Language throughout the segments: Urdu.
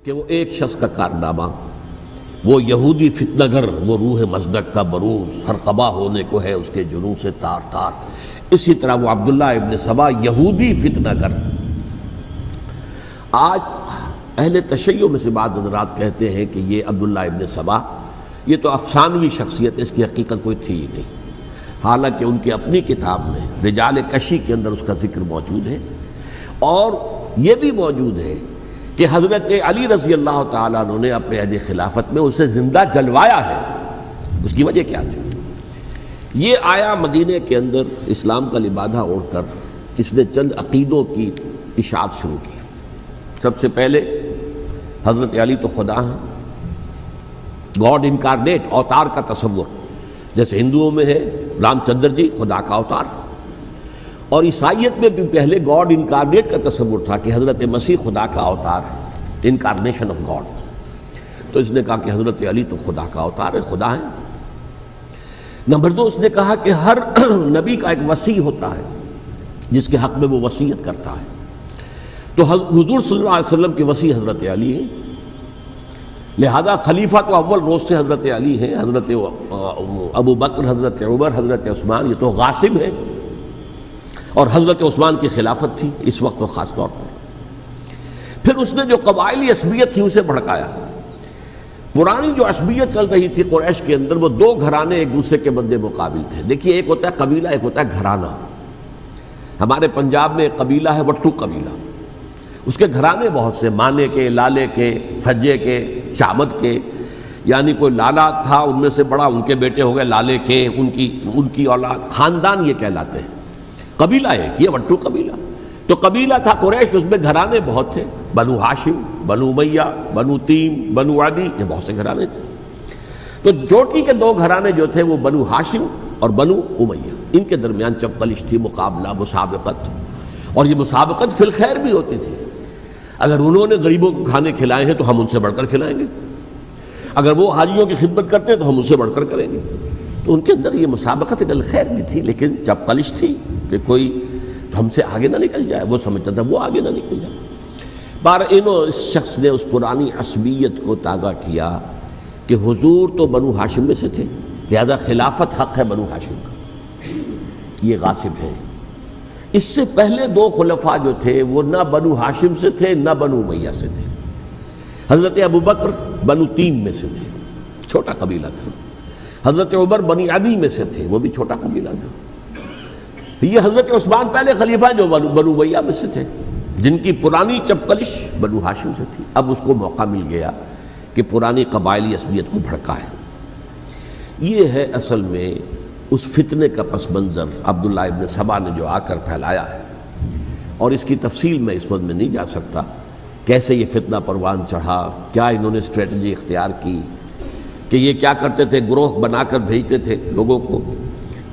کہ وہ ایک شخص کا کارنامہ، وہ یہودی فتنہ گر، وہ روح مصدق کا بروز، ہر قبا ہونے کو ہے اس کے جنوں سے تار تار. اسی طرح وہ عبداللہ ابن سبا یہودی فتنہ گر. آج اہل تشیع میں سے بعض حضرات کہتے ہیں کہ یہ عبداللہ ابن سبا یہ تو افسانوی شخصیت، اس کی حقیقت کوئی تھی ہی نہیں، حالانکہ ان کی اپنی کتاب میں رجال کشی کے اندر اس کا ذکر موجود ہے. اور یہ بھی موجود ہے کہ حضرت علی رضی اللہ تعالیٰ عنہ نے اپنے عہد خلافت میں اسے زندہ جلوایا ہے. اس کی وجہ کیا تھی؟ یہ آیا مدینے کے اندر اسلام کا لبادہ اوڑھ کر اس نے چند عقیدوں کی اشاعت شروع کی. سب سے پہلے حضرت علی تو خدا ہیں، گاڈ انکارنیٹ، اوتار کا تصور، جیسے ہندوؤں میں ہے رام چندر جی خدا کا اوتار، اور عیسائیت میں بھی پہلے گاڈ انکارنیٹ کا تصور تھا کہ حضرت مسیح خدا کا اوتار ہے، انکارنیشن آف گاڈ. تو اس نے کہا کہ حضرت علی تو خدا کا اوتار ہے، خدا ہے. نمبر دو، اس نے کہا کہ ہر نبی کا ایک وصی ہوتا ہے جس کے حق میں وہ وصیت کرتا ہے. تو حضور صلی اللہ علیہ وسلم کے وصی حضرت علی ہیں، لہذا خلیفہ تو اول روز سے حضرت علی ہیں. حضرت ابو بکر، حضرت عمر، حضرت عثمان یہ تو غاصب ہیں، اور حضرت عثمان کی خلافت تھی اس وقت تو خاص طور پر. پھر اس نے جو قبائلی عصبیت تھی اسے بھڑکایا. پرانی جو عصبیت چل رہی تھی قریش کے اندر، وہ دو گھرانے ایک دوسرے کے مد مقابل تھے. دیکھیے، ایک ہوتا ہے قبیلہ، ایک ہوتا ہے گھرانہ. ہمارے پنجاب میں ایک قبیلہ ہے وٹو قبیلہ، اس کے گھرانے بہت سے، مانے کے، لالے کے، سجے کے، شامت کے، یعنی کوئی لالا تھا ان میں سے بڑا، ان کے بیٹے ہو گئے لالے کے، ان کی اولاد، خاندان یہ کہلاتے ہیں. قبیلہ ایک، یہ وٹو قبیلہ. تو قبیلہ تھا قریش، اس میں گھرانے بہت تھے، بنو ہاشم، بنو امیہ، بنو تیم، بنو عدی، یہ بہت سے گھرانے تھے. تو چوٹی کے دو گھرانے جو تھے وہ بنو ہاشم اور بنو امیہ، ان کے درمیان چپقلش تھی، مقابلہ، مسابقت. اور یہ مسابقت فی الخیر بھی ہوتی تھی. اگر انہوں نے غریبوں کو کھانے کھلائے ہیں تو ہم ان سے بڑھ کر کھلائیں گے، اگر وہ حاجیوں کی خدمت کرتے ہیں تو ہم ان سے بڑھ کر کریں گے. تو ان کے اندر یہ مسابقت الخیر بھی تھی، لیکن چپقلش تھی کہ کوئی ہم سے آگے نہ نکل جائے. وہ سمجھتا تھا وہ آگے نہ نکل جائے. اس شخص نے اس پرانی عصبیت کو تازہ کیا کہ حضور تو بنو ہاشم میں سے تھے، لہذا خلافت حق ہے بنو ہاشم کا، یہ غاصب ہے. اس سے پہلے دو خلفاء جو تھے وہ نہ بنو ہاشم سے تھے نہ بنو امیہ سے تھے. حضرت ابو بکر بنو تیم میں سے تھے، چھوٹا قبیلہ تھا. حضرت عمر بنی عدی میں سے تھے، وہ بھی چھوٹا قبیلہ تھا. یہ حضرت عثمان پہلے خلیفہ جو بنو امیہ میں سے تھے، جن کی پرانی چپقلش بنو ہاشم سے تھی. اب اس کو موقع مل گیا کہ پرانی قبائلی عصبیت کو بھڑکائے. یہ ہے اصل میں اس فتنے کا پس منظر عبداللہ ابن سبا نے جو آ کر پھیلایا ہے. اور اس کی تفصیل میں اس وقت میں نہیں جا سکتا، کیسے یہ فتنہ پروان چڑھا، کیا انہوں نے اسٹریٹجی اختیار کی. کہ یہ کیا کرتے تھے، گروہ بنا کر بھیجتے تھے لوگوں کو.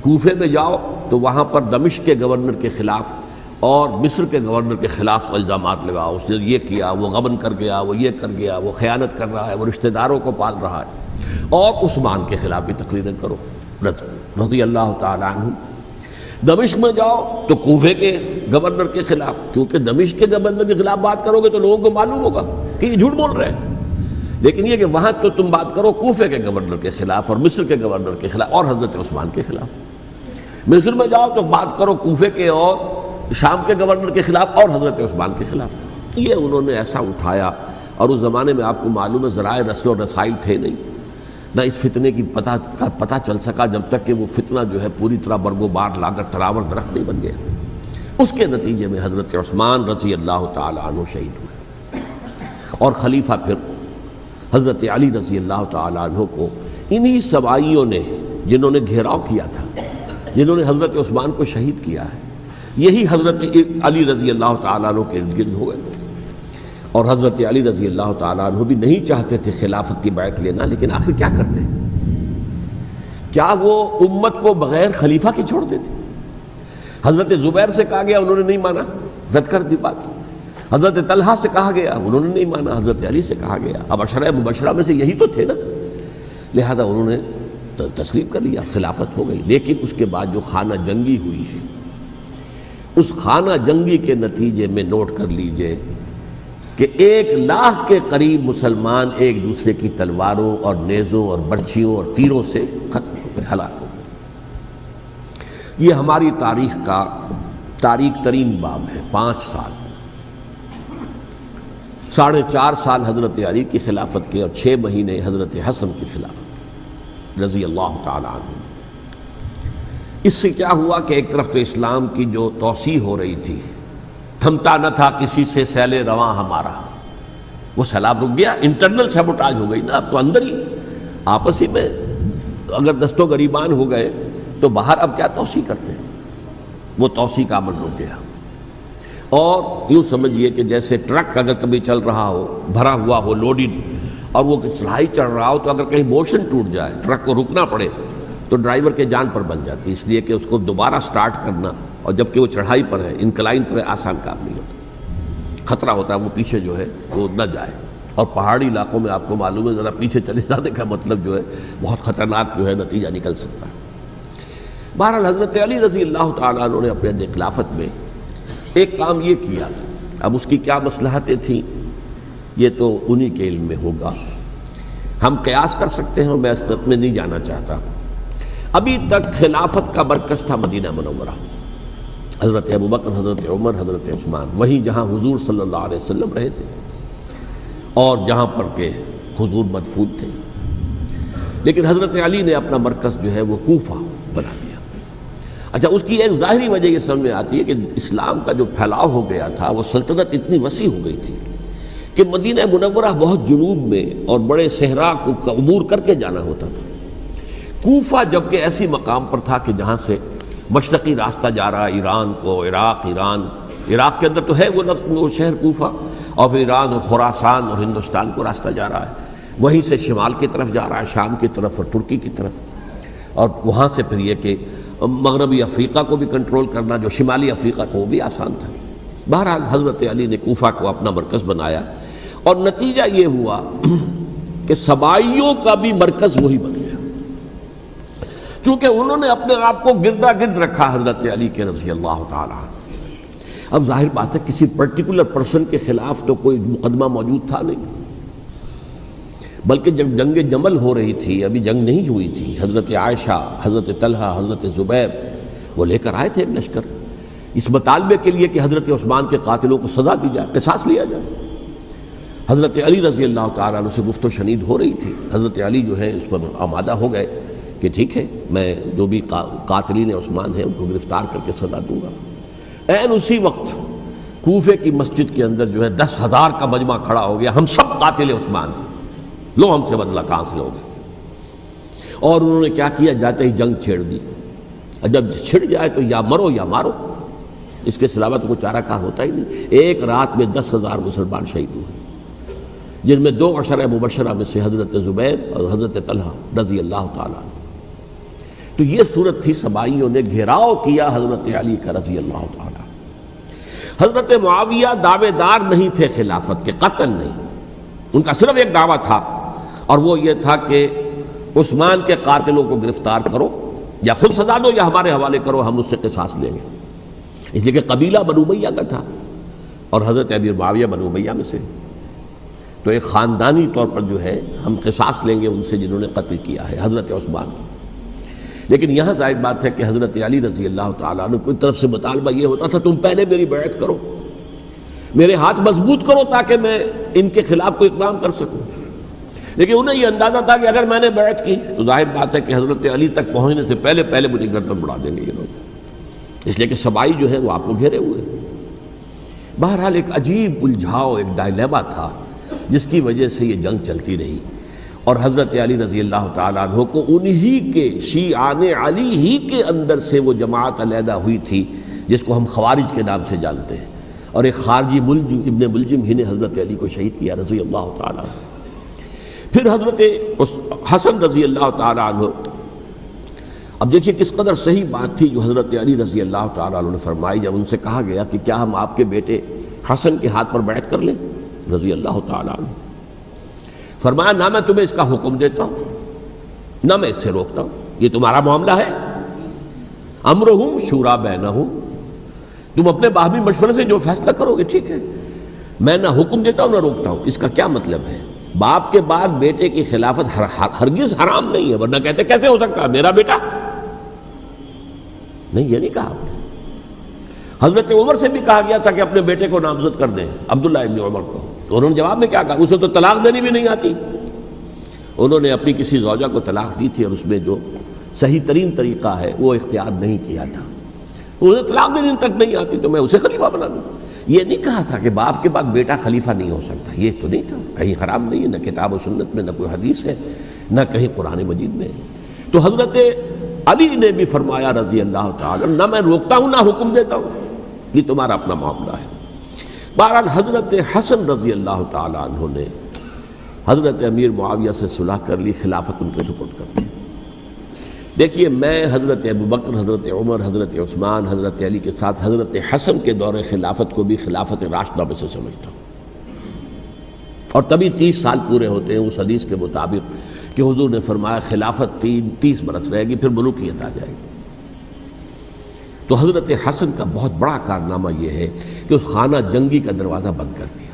کوفے میں جاؤ تو وہاں پر دمشق کے گورنر کے خلاف اور مصر کے گورنر کے خلاف الزامات لگاؤ، اس نے یہ کیا، وہ غبن کر گیا، وہ یہ کر گیا، وہ خیانت کر رہا ہے، وہ رشتہ داروں کو پال رہا ہے. اور عثمان کے خلاف بھی تقریریں کرو رضی اللہ تعالی عنہ. دمشق میں جاؤ تو کوفے کے گورنر کے خلاف، کیونکہ دمشق کے گورنر کے خلاف بات کرو گے تو لوگوں کو معلوم ہوگا کہ یہ جھوٹ بول رہے ہیں. لیکن یہ کہ وہاں تو تم بات کرو کوفے کے گورنر کے خلاف اور مصر کے گورنر کے خلاف اور حضرت عثمان کے خلاف. مصر میں جاؤ تو بات کرو کوفے کے اور شام کے گورنر کے خلاف اور حضرت عثمان کے خلاف. یہ انہوں نے ایسا اٹھایا. اور اس زمانے میں آپ کو معلوم ہے ذرائع رسل و رسائل تھے نہیں، نہ اس فتنے کی پتہ چل سکا جب تک کہ وہ فتنہ جو ہے پوری طرح برگ و بار لا کر تراور درخت نہیں بن گیا. اس کے نتیجے میں حضرت عثمان رضی اللہ تعالی عنہ شہید ہوئے، اور خلیفہ پھر حضرت علی رضی اللہ تعالی عنہ کو انہی سوائیوں نے، جنہوں نے گھیراؤ کیا تھا، جنہوں نے حضرت عثمان کو شہید کیا ہے، یہی حضرت علی رضی اللہ تعالیٰ عنہ کے ارد گرد ہو گئے. اور حضرت علی رضی اللہ تعالیٰ عنہ بھی نہیں چاہتے تھے خلافت کی بیعت لینا، لیکن آخر کیا کرتے؟ کیا وہ امت کو بغیر خلیفہ کے چھوڑ دیتے؟ حضرت زبیر سے کہا گیا، انہوں نے نہیں مانا، رد کر دی بات. حضرت طلحہ سے کہا گیا، انہوں نے نہیں مانا. حضرت علی سے کہا گیا، اب عشرہ مبشرہ میں سے یہی تو تھے نا، لہذا انہوں نے تسلیم کر لیا، خلافت ہو گئی. لیکن اس کے بعد جو خانہ جنگی ہوئی ہے، اس خانہ جنگی کے نتیجے میں نوٹ کر لیجئے کہ 1,00,000 کے قریب مسلمان ایک دوسرے کی تلواروں اور نیزوں اور برچھیوں اور تیروں سے ختم ہو گئے، ہلاک ہو گئے۔ یہ ہماری تاریخ کا تاریک ترین باب ہے۔ 5 سال، 4.5 سال حضرت علی کی خلافت کے اور 6 مہینے حضرت حسن کی خلافت کے رضی اللہ تعالی عنہ۔ اس سے کیا ہوا کہ ایک طرف تو اسلام کی جو توسیع ہو رہی تھی، تھمتا نہ تھا کسی سے سیل رواں ہمارا، وہ سیلاب رک گیا، انٹرنل سیبوٹاج ہو گئی نا، اب تو اندر ہی آپس ہی میں اگر دست و گریبان ہو گئے تو باہر اب کیا توسیع کرتے ہیں، وہ توسیع کا عمل رک گیا۔ اور یوں سمجھیے کہ جیسے ٹرک اگر کبھی چل رہا ہو، بھرا ہوا ہو، لوڈڈ، اور وہ چڑھائی چڑھ رہا ہو، تو اگر کہیں موشن ٹوٹ جائے، ٹرک کو رکنا پڑے، تو ڈرائیور کے جان پر بن جاتی، اس لیے کہ اس کو دوبارہ سٹارٹ کرنا، اور جبکہ وہ چڑھائی پر ہے، انکلائن پر ہے، آسان کام نہیں ہوتا، خطرہ ہوتا ہے وہ پیچھے جو ہے وہ نہ جائے۔ اور پہاڑی علاقوں میں آپ کو معلوم ہے ذرا پیچھے چلے جانے کا مطلب جو ہے بہت خطرناک جو ہے نتیجہ نکل سکتا ہے۔ بہرحال حضرت علی رضی اللہ تعالیٰ عنہ نے اپنے خلافت میں ایک کام یہ کیا، اب اس کی کیا مصلحتیں تھیں یہ تو انہی کے علم میں ہوگا، ہم قیاس کر سکتے ہیں اور میں اس طرف میں نہیں جانا چاہتا۔ ابھی تک خلافت کا مرکز تھا مدینہ منورہ، حضرت ابوبکر، حضرت عمر، حضرت عثمان، وہیں جہاں حضور صلی اللہ علیہ وسلم رہے تھے اور جہاں پر کہ حضور مدفون تھے۔ لیکن حضرت علی نے اپنا مرکز جو ہے وہ کوفہ بنا دیا۔ اچھا، اس کی ایک ظاہری وجہ یہ سمجھ میں آتی ہے کہ اسلام کا جو پھیلاؤ ہو گیا تھا، وہ سلطنت اتنی وسیع ہو گئی تھی کہ مدینہ منورہ بہت جنوب میں اور بڑے صحرا کو عبور کر کے جانا ہوتا تھا۔ کوفہ جبکہ ایسی مقام پر تھا کہ جہاں سے مشرقی راستہ جا رہا ہے ایران کو، عراق کے اندر تو ہے وہ شہر کوفہ، اور پھر ایران اور خراسان اور ہندوستان کو راستہ جا رہا ہے، وہیں سے شمال کی طرف جا رہا ہے، شام کی طرف اور ترکی کی طرف، اور وہاں سے پھر یہ کہ مغربی افریقہ کو بھی کنٹرول کرنا، جو شمالی افریقہ کو، وہ بھی آسان تھا۔ بہرحال حضرت علی نے کوفہ کو اپنا مرکز بنایا، اور نتیجہ یہ ہوا کہ سبائیوں کا بھی مرکز وہی بن گیا، چونکہ انہوں نے اپنے آپ کو گردا گرد رکھا حضرت علی کے رضی اللہ تعالیٰ عنہ۔ اب ظاہر بات ہے کسی پرٹیکولر پرسن کے خلاف تو کوئی مقدمہ موجود تھا نہیں، بلکہ جب جنگ جمل ہو رہی تھی، ابھی جنگ نہیں ہوئی تھی، حضرت عائشہ، حضرت طلحہ، حضرت زبیر وہ لے کر آئے تھے لشکر اس مطالبے کے لیے کہ حضرت عثمان کے قاتلوں کو سزا دی جائے، قصاص لیا جائے۔ حضرت علی رضی اللہ تعالیٰ عنہ سے گفت و شنید ہو رہی تھی، حضرت علی جو ہے اس پر آمادہ ہو گئے کہ ٹھیک ہے، میں جو بھی قاتلین عثمان ہیں ان کو گرفتار کر کے سزا دوں گا۔ عین اسی وقت کوفے کی مسجد کے اندر جو ہے 10,000 کا مجمع کھڑا ہو گیا، ہم سب قاتل عثمان ہیں، لو ہم سے بدلہ کہاں سے لوگے۔ اور انہوں نے کیا کیا، جاتے ہی جنگ چھیڑ دی، اور جب چھڑ جائے تو یا مرو یا مارو، اس کے علاوہ تو کوئی چارہ کار ہوتا ہی نہیں۔ ایک رات میں 10,000 مسلمان شہید ہوئے، جن میں 2 عشرہ مبشرہ میں سے حضرت زبیر اور حضرت طلحہ رضی اللہ تعالیٰ عنہ۔ تو یہ صورت تھی، سبائیوں نے گھیراؤ کیا حضرت علی کا رضی اللہ تعالیٰ۔ حضرت معاویہ دعوے دار نہیں تھے خلافت کے، قطعاً نہیں، ان کا صرف ایک دعویٰ تھا، اور وہ یہ تھا کہ عثمان کے قاتلوں کو گرفتار کرو، یا خود سزا دو یا ہمارے حوالے کرو، ہم اس سے قصاص لیں گے۔ اس لیے کہ قبیلہ بنو امیہ کا تھا، اور حضرت امیر معاویہ بنو امیہ میں سے، تو ایک خاندانی طور پر جو ہے ہم قصاص لیں گے ان سے جنہوں نے قتل کیا ہے حضرت عثمان کو۔ لیکن یہاں ظاہر بات ہے کہ حضرت علی رضی اللہ تعالیٰ عنہ کی طرف سے مطالبہ یہ ہوتا تھا، تم پہلے میری بیعت کرو، میرے ہاتھ مضبوط کرو تاکہ میں ان کے خلاف کوئی اقدام کر سکوں۔ لیکن انہیں یہ اندازہ تھا کہ اگر میں نے بیعت کی تو ظاہر بات ہے کہ حضرت علی تک پہنچنے سے پہلے مجھے گردن اڑا دیں گے یہ لوگ، اس لیے کہ سبائی جو ہے وہ آپ کو گھیرے ہوئے۔ بہرحال ایک عجیب الجھاؤ، ایک ڈائلیما تھا جس کی وجہ سے یہ جنگ چلتی رہی، اور حضرت علی رضی اللہ تعالیٰ عنہ کو انہی کے شیعان علی ہی کے اندر سے وہ جماعت علیحدہ ہوئی تھی جس کو ہم خوارج کے نام سے جانتے ہیں، اور ایک خارجی ابن ملجم ہی نے حضرت علی کو شہید کیا رضی اللہ تعالیٰ عنہ۔ پھر حضرت حسن رضی اللہ تعالیٰ عنہ، اب دیکھیے کس قدر صحیح بات تھی جو حضرت علی رضی اللہ تعالیٰ عنہ نے فرمائی جب ان سے کہا گیا کہ کیا ہم آپ کے بیٹے حسن کے ہاتھ پر بیعت کر لیں رضی اللہ تعالیٰ عنہ۔ فرمایا نہ میں تمہیں اس کا حکم دیتا ہوں نہ میں اس سے روکتا ہوں، یہ تمہارا معاملہ ہے، امرہم شورا بینہم، تم اپنے باہمی مشورے سے جو فیصلہ کرو گے ٹھیک ہے، میں نہ حکم دیتا ہوں نہ روکتا ہوں۔ اس کا کیا مطلب ہے؟ باپ کے بعد بیٹے کی خلافت ہرگز حرام نہیں ہے، ورنہ کہتے کیسے ہو سکتا ہے میرا بیٹا؟ نہیں، یہ نہیں کہا آپ نے۔ حضرت عمر سے بھی کہا گیا تھا کہ اپنے بیٹے کو نامزد کر دیں، عبداللہ ابن عمر کو، تو انہوں نے جواب میں کیا کہا؟ اسے تو طلاق دینی بھی نہیں آتی۔ انہوں نے اپنی کسی زوجہ کو طلاق دی تھی اور اس میں جو صحیح ترین طریقہ ہے وہ اختیار نہیں کیا تھا، انہیں طلاق دینے تک نہیں آتی تو میں اسے خلیفہ بنا دوں۔ یہ نہیں کہا تھا کہ باپ کے بعد بیٹا خلیفہ نہیں ہو سکتا، یہ تو نہیں تھا، کہیں حرام نہیں ہے، نہ کتاب و سنت میں، نہ کوئی حدیث ہے، نہ کہیں قرآن مجید میں۔ تو حضرت علی نے بھی فرمایا رضی اللہ تعالی، نہ میں روکتا ہوں نہ حکم دیتا ہوں، یہ تمہارا اپنا معاملہ ہے۔ بہرحال حضرت حسن رضی اللہ تعالی عنہ نے حضرت امیر معاویہ سے صلح کر لی، خلافت ان کے سپرد کر دی۔ دیکھیے، میں حضرت ابوبکر، حضرت عمر، حضرت عثمان، حضرت علی کے ساتھ حضرت حسن کے دور خلافت کو بھی خلافت راشدہ میں سے سمجھتا ہوں، اور تبھی 30 سال پورے ہوتے ہیں اس حدیث کے مطابق کہ حضور نے فرمایا خلافت 30 برس رہے گی، پھر ملوکیت آ جائے گی۔ تو حضرت حسن کا بہت بڑا کارنامہ یہ ہے کہ اس خانہ جنگی کا دروازہ بند کر دیا،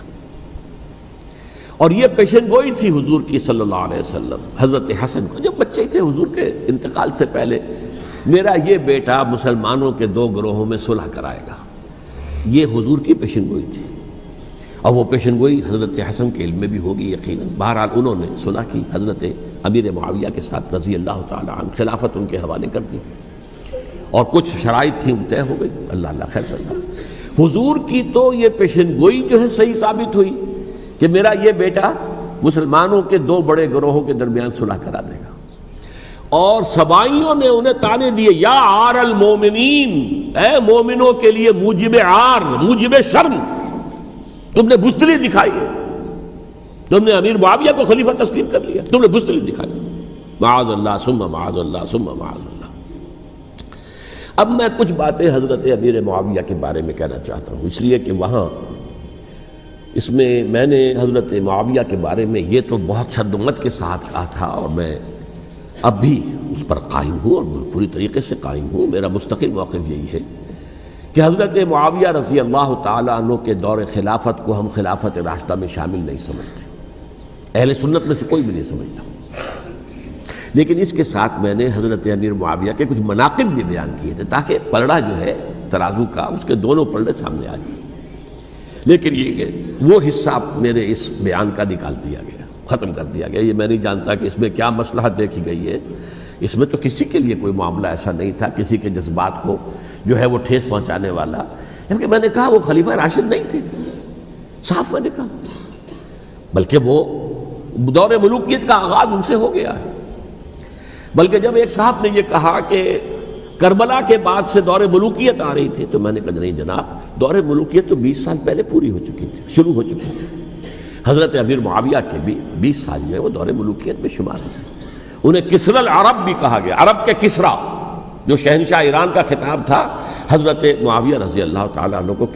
اور یہ پیشن گوئی تھی حضور کی صلی اللہ علیہ وسلم حضرت حسن کو، جب بچے تھے حضور کے انتقال سے پہلے، میرا یہ بیٹا مسلمانوں کے 2 گروہوں میں صلح کرائے گا، یہ حضور کی پیشن گوئی تھی، اور وہ پیشن گوئی حضرت حسن کے علم میں بھی ہوگی یقیناً۔ بہرحال انہوں نے صلح کی حضرت امیر معاویہ کے ساتھ رضی اللہ تعالی عنہ، خلافت ان کے حوالے کر دی، اور کچھ شرائط تھیں طے ہو گئی، اللہ خیر صلی اللہ۔ حضور کی تو یہ پیشن گوئی جو ہے صحیح ثابت ہوئی کہ میرا یہ بیٹا مسلمانوں کے 2 بڑے گروہوں کے درمیان صلح کرا دے گا، اور سبائیوں نے انہیں تانے دیے، یا عار المومنین، اے مومنوں کے لیے موجب عار، موجب شرم، تم نے بزدلی دکھائی ہے، تم نے امیر معاویہ کو خلیفہ تسلیم کر لیا، تم نے بزدلی دکھائی، معاذ اللہ ثم معاذ اللہ ثم معاذ اللہ۔ اب میں کچھ باتیں حضرت امیر معاویہ کے بارے میں کہنا چاہتا ہوں، اس لیے کہ وہاں اس میں میں نے حضرت معاویہ کے بارے میں یہ تو بہت شدت کے ساتھ کہا تھا، اور میں اب بھی اس پر قائم ہوں اور پوری طریقے سے قائم ہوں۔ میرا مستقل موقف یہی ہے کہ حضرت معاویہ رضی اللہ تعالیٰ عنہ کے دور خلافت کو ہم خلافت راشدہ میں شامل نہیں سمجھتے، اہل سنت میں سے کوئی بھی نہیں سمجھتا، لیکن اس کے ساتھ میں نے حضرت امیر معاویہ کے کچھ مناقب بھی بیان کیے تھے تاکہ پلڑا جو ہے ترازو کا اس کے دونوں پلڑے سامنے آ جائیں، لیکن یہ کہ وہ حصہ میرے اس بیان کا نکال دیا گیا، ختم کر دیا گیا۔ یہ میں نہیں جانتا کہ اس میں کیا مصلحت دیکھی گئی ہے، اس میں تو کسی کے لیے کوئی معاملہ ایسا نہیں تھا کسی کے جذبات کو جو ہے وہ ٹھیس پہنچانے والا، کیونکہ میں نے کہا وہ خلیفہ راشد نہیں تھے، صاف میں نے کہا، بلکہ وہ دور ملوکیت کا آغاز ان سے ہو گیا ہے۔ بلکہ جب ایک صاحب نے یہ کہا کہ کربلا کے بعد سے دور ملوکیت آ رہی تھی، تو میں نے کہا نہیں جناب، دور ملوکیت تو 20 سال پہلے پوری ہو چکی تھی، شروع ہو چکی تھی۔ حضرت امیر معاویہ کے بھی 20 سال جو ہے وہ دور ملوکیت میں شمار ہیں۔ انہیں کسرى العرب بھی کہا گیا، عرب کے کسریٰ، جو شہنشاہ ایران کا خطاب تھا، حضرت معاویہ رضی اللہ تعالیٰ عنہ کو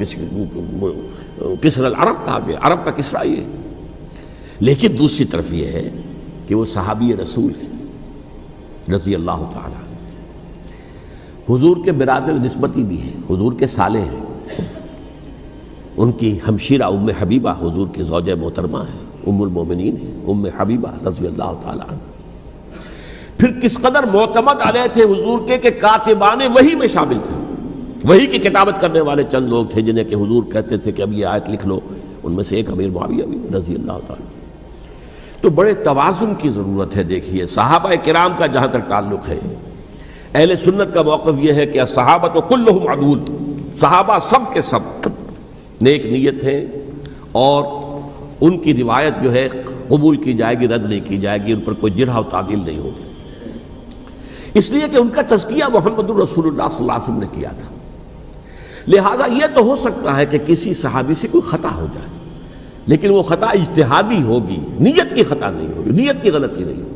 کسرى العرب کہا گیا، عرب کا کسریٰ یہ۔ لیکن دوسری طرف یہ ہے کہ وہ صحابی رسول ہیں رضی اللہ تعالیٰ، حضور کے برادر نسبتی بھی ہیں، حضور کے سالے ہیں، ان کی ہمشیرہ ام حبیبہ حضور کی زوجہ محترمہ ہیں، ام المومنین ہیں، ام حبیبہ رضی اللہ تعالیٰ عنہ۔ پھر کس قدر معتمد علیہ تھے حضور کے کہ کاتبان وحی میں شامل تھے، وحی کی کتابت کرنے والے چند لوگ تھے جنہیں کہ حضور کہتے تھے کہ اب یہ آیت لکھ لو، ان میں سے ایک امیر معاویہ بھی رضی اللہ تعالیٰ۔ تو بڑے توازن کی ضرورت ہے۔ دیکھیے صحابہ کرام کا جہاں تک تعلق ہے، اہل سنت کا موقف یہ ہے کہ صحابہ کلہم عدول، صحابہ سب کے سب نیک نیت ہیں، اور ان کی روایت جو ہے قبول کی جائے گی، رد نہیں کی جائے گی، ان پر کوئی جرح و تعدیل نہیں ہوگی، اس لیے کہ ان کا تزکیہ محمد الرسول اللہ صلی اللہ علیہ وسلم نے کیا تھا۔ لہٰذا یہ تو ہو سکتا ہے کہ کسی صحابی سے کوئی خطا ہو جائے، لیکن وہ خطا اجتہادی ہوگی، نیت کی خطا نہیں ہوگی، نیت کی غلطی نہیں ہوگی۔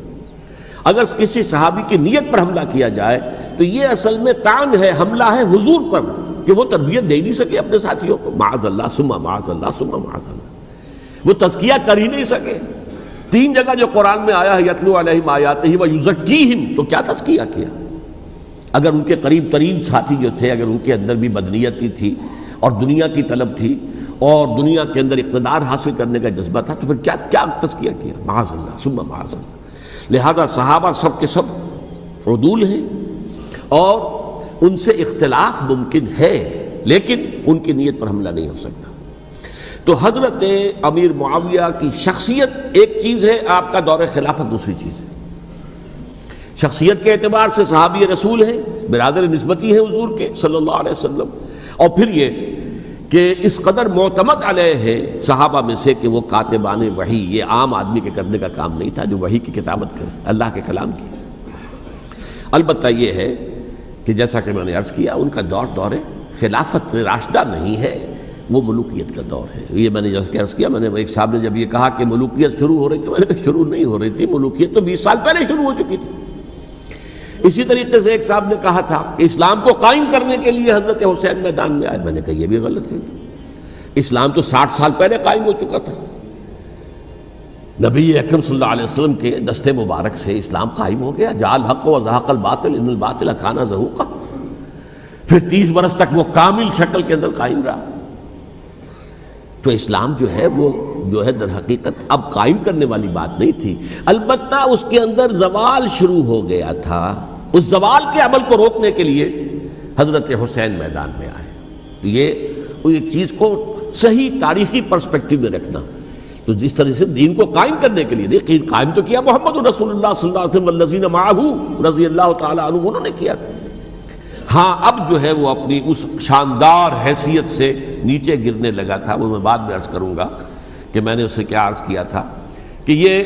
اگر کسی صحابی کی نیت پر حملہ کیا جائے تو یہ اصل میں طعن ہے، حملہ ہے حضور پر کہ وہ تربیت دے ہی نہیں سکے اپنے ساتھیوں کو، معاذ اللہ ثم معاذ اللہ ثم معاذ اللہ، وہ تزکیہ کر ہی نہیں سکے۔ 3 جگہ جو قرآن میں آیا ہے یتلو علیہم آیاتہ ویزکیہم، تو کیا تزکیہ کیا؟ اگر ان کے قریب ترین ساتھی جو تھے، اگر ان کے اندر بھی بدنیتی تھی اور دنیا کی طلب تھی، اور دنیا کے اندر اقتدار حاصل کرنے کا جذبہ تھا، تو پھر کیا تزکیہ کیا؟ معاذ اللہ ثم معاذ اللہ۔ لہذا صحابہ سب کے سب عدول ہیں اور ان سے اختلاف ممکن ہے، لیکن ان کی نیت پر حملہ نہیں ہو سکتا۔ تو حضرت امیر معاویہ کی شخصیت ایک چیز ہے، آپ کا دور خلافت دوسری چیز ہے۔ شخصیت کے اعتبار سے صحابی رسول ہیں، برادر نسبتی ہیں حضور کے صلی اللہ علیہ وسلم، اور پھر یہ کہ اس قدر معتمد علیہ ہے صحابہ میں سے کہ وہ کاتبان وحی، یہ عام آدمی کے کرنے کا کام نہیں تھا جو وحی کی کتابت کرے، اللہ کے کلام کی۔ البتہ یہ ہے کہ جیسا کہ میں نے عرض کیا، ان کا دور خلافت راشدہ نہیں ہے، وہ ملوکیت کا دور ہے۔ یہ میں نے جیسا کہ عرض کیا، میں نے ایک صاحب نے جب یہ کہا کہ ملوکیت شروع ہو رہی تھی، میں نے کہا شروع نہیں ہو رہی تھی، ملوکیت تو 20 سال پہلے شروع ہو چکی تھی۔ اسی طریقے سے ایک صاحب نے کہا تھا کہ اسلام کو قائم کرنے کے لیے حضرت حسین میدان میں آئے، میں نے کہا یہ بھی غلط ہے، اسلام تو 60 سال پہلے قائم ہو چکا تھا، نبی اکرم صلی اللہ علیہ وسلم کے دست مبارک سے اسلام قائم ہو گیا، جاء الحق وزهق الباطل ان الباطل کان زهوقا، پھر 30 برس تک وہ کامل شکل کے اندر قائم رہا۔ تو اسلام جو ہے وہ در حقیقت اب قائم کرنے والی بات نہیں تھی، البتہ اس کے اندر زوال شروع ہو گیا تھا، اس زوال کے عمل کو روکنے کے لیے حضرت حسین میدان میں آئے۔ یہ ایک چیز کو صحیح تاریخی پرسپیکٹو میں رکھنا، تو جس طرح سے دین کو قائم کرنے کے لیے دیکھیں، قائم تو کیا محمد رسول اللہ صلی اللہ علیہ وسلم والذین معہ رضی اللہ تعالی عنہ، انہوں نے کیا تھا۔ ہاں اب جو ہے وہ اپنی اس شاندار حیثیت سے نیچے گرنے لگا تھا، وہ میں بعد میں عرض کروں گا کہ میں نے اسے کیا عرض کیا تھا کہ یہ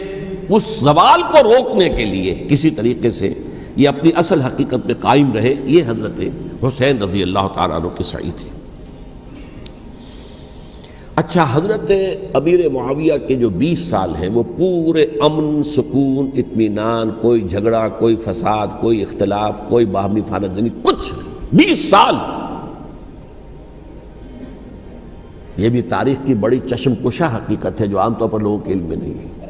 اس زوال کو روکنے کے لیے کسی طریقے سے یہ اپنی اصل حقیقت میں قائم رہے، یہ حضرت حسین رضی اللہ تعالیٰ عنہ کی سعی تھی۔ اچھا، حضرت امیر معاویہ کے جو 20 سال ہیں وہ پورے امن، سکون، اطمینان، کوئی جھگڑا، کوئی فساد، کوئی اختلاف، کوئی باہمی فانت جنگی، کچھ 20 سال۔ یہ بھی تاریخ کی بڑی چشم کشا حقیقت ہے جو عام طور پر لوگوں کے علم میں نہیں ہے۔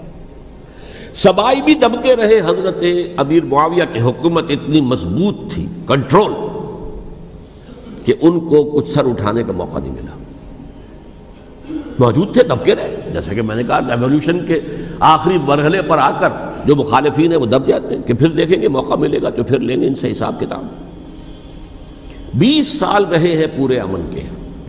سبائی بھی دبکے رہے، حضرت امیر معاویہ کی حکومت اتنی مضبوط تھی، کنٹرول، کہ ان کو کچھ سر اٹھانے کا موقع نہیں ملا۔ موجود تھے، دبکے رہے، جیسا کہ میں نے کہا ریولوشن کے آخری مرحلے پر آ کر جو مخالفین ہیں وہ دب جاتے ہیں کہ پھر دیکھیں گے موقع ملے گا تو پھر لیں گے ان سے حساب کتاب۔ 20 سال رہے ہیں پورے امن کے۔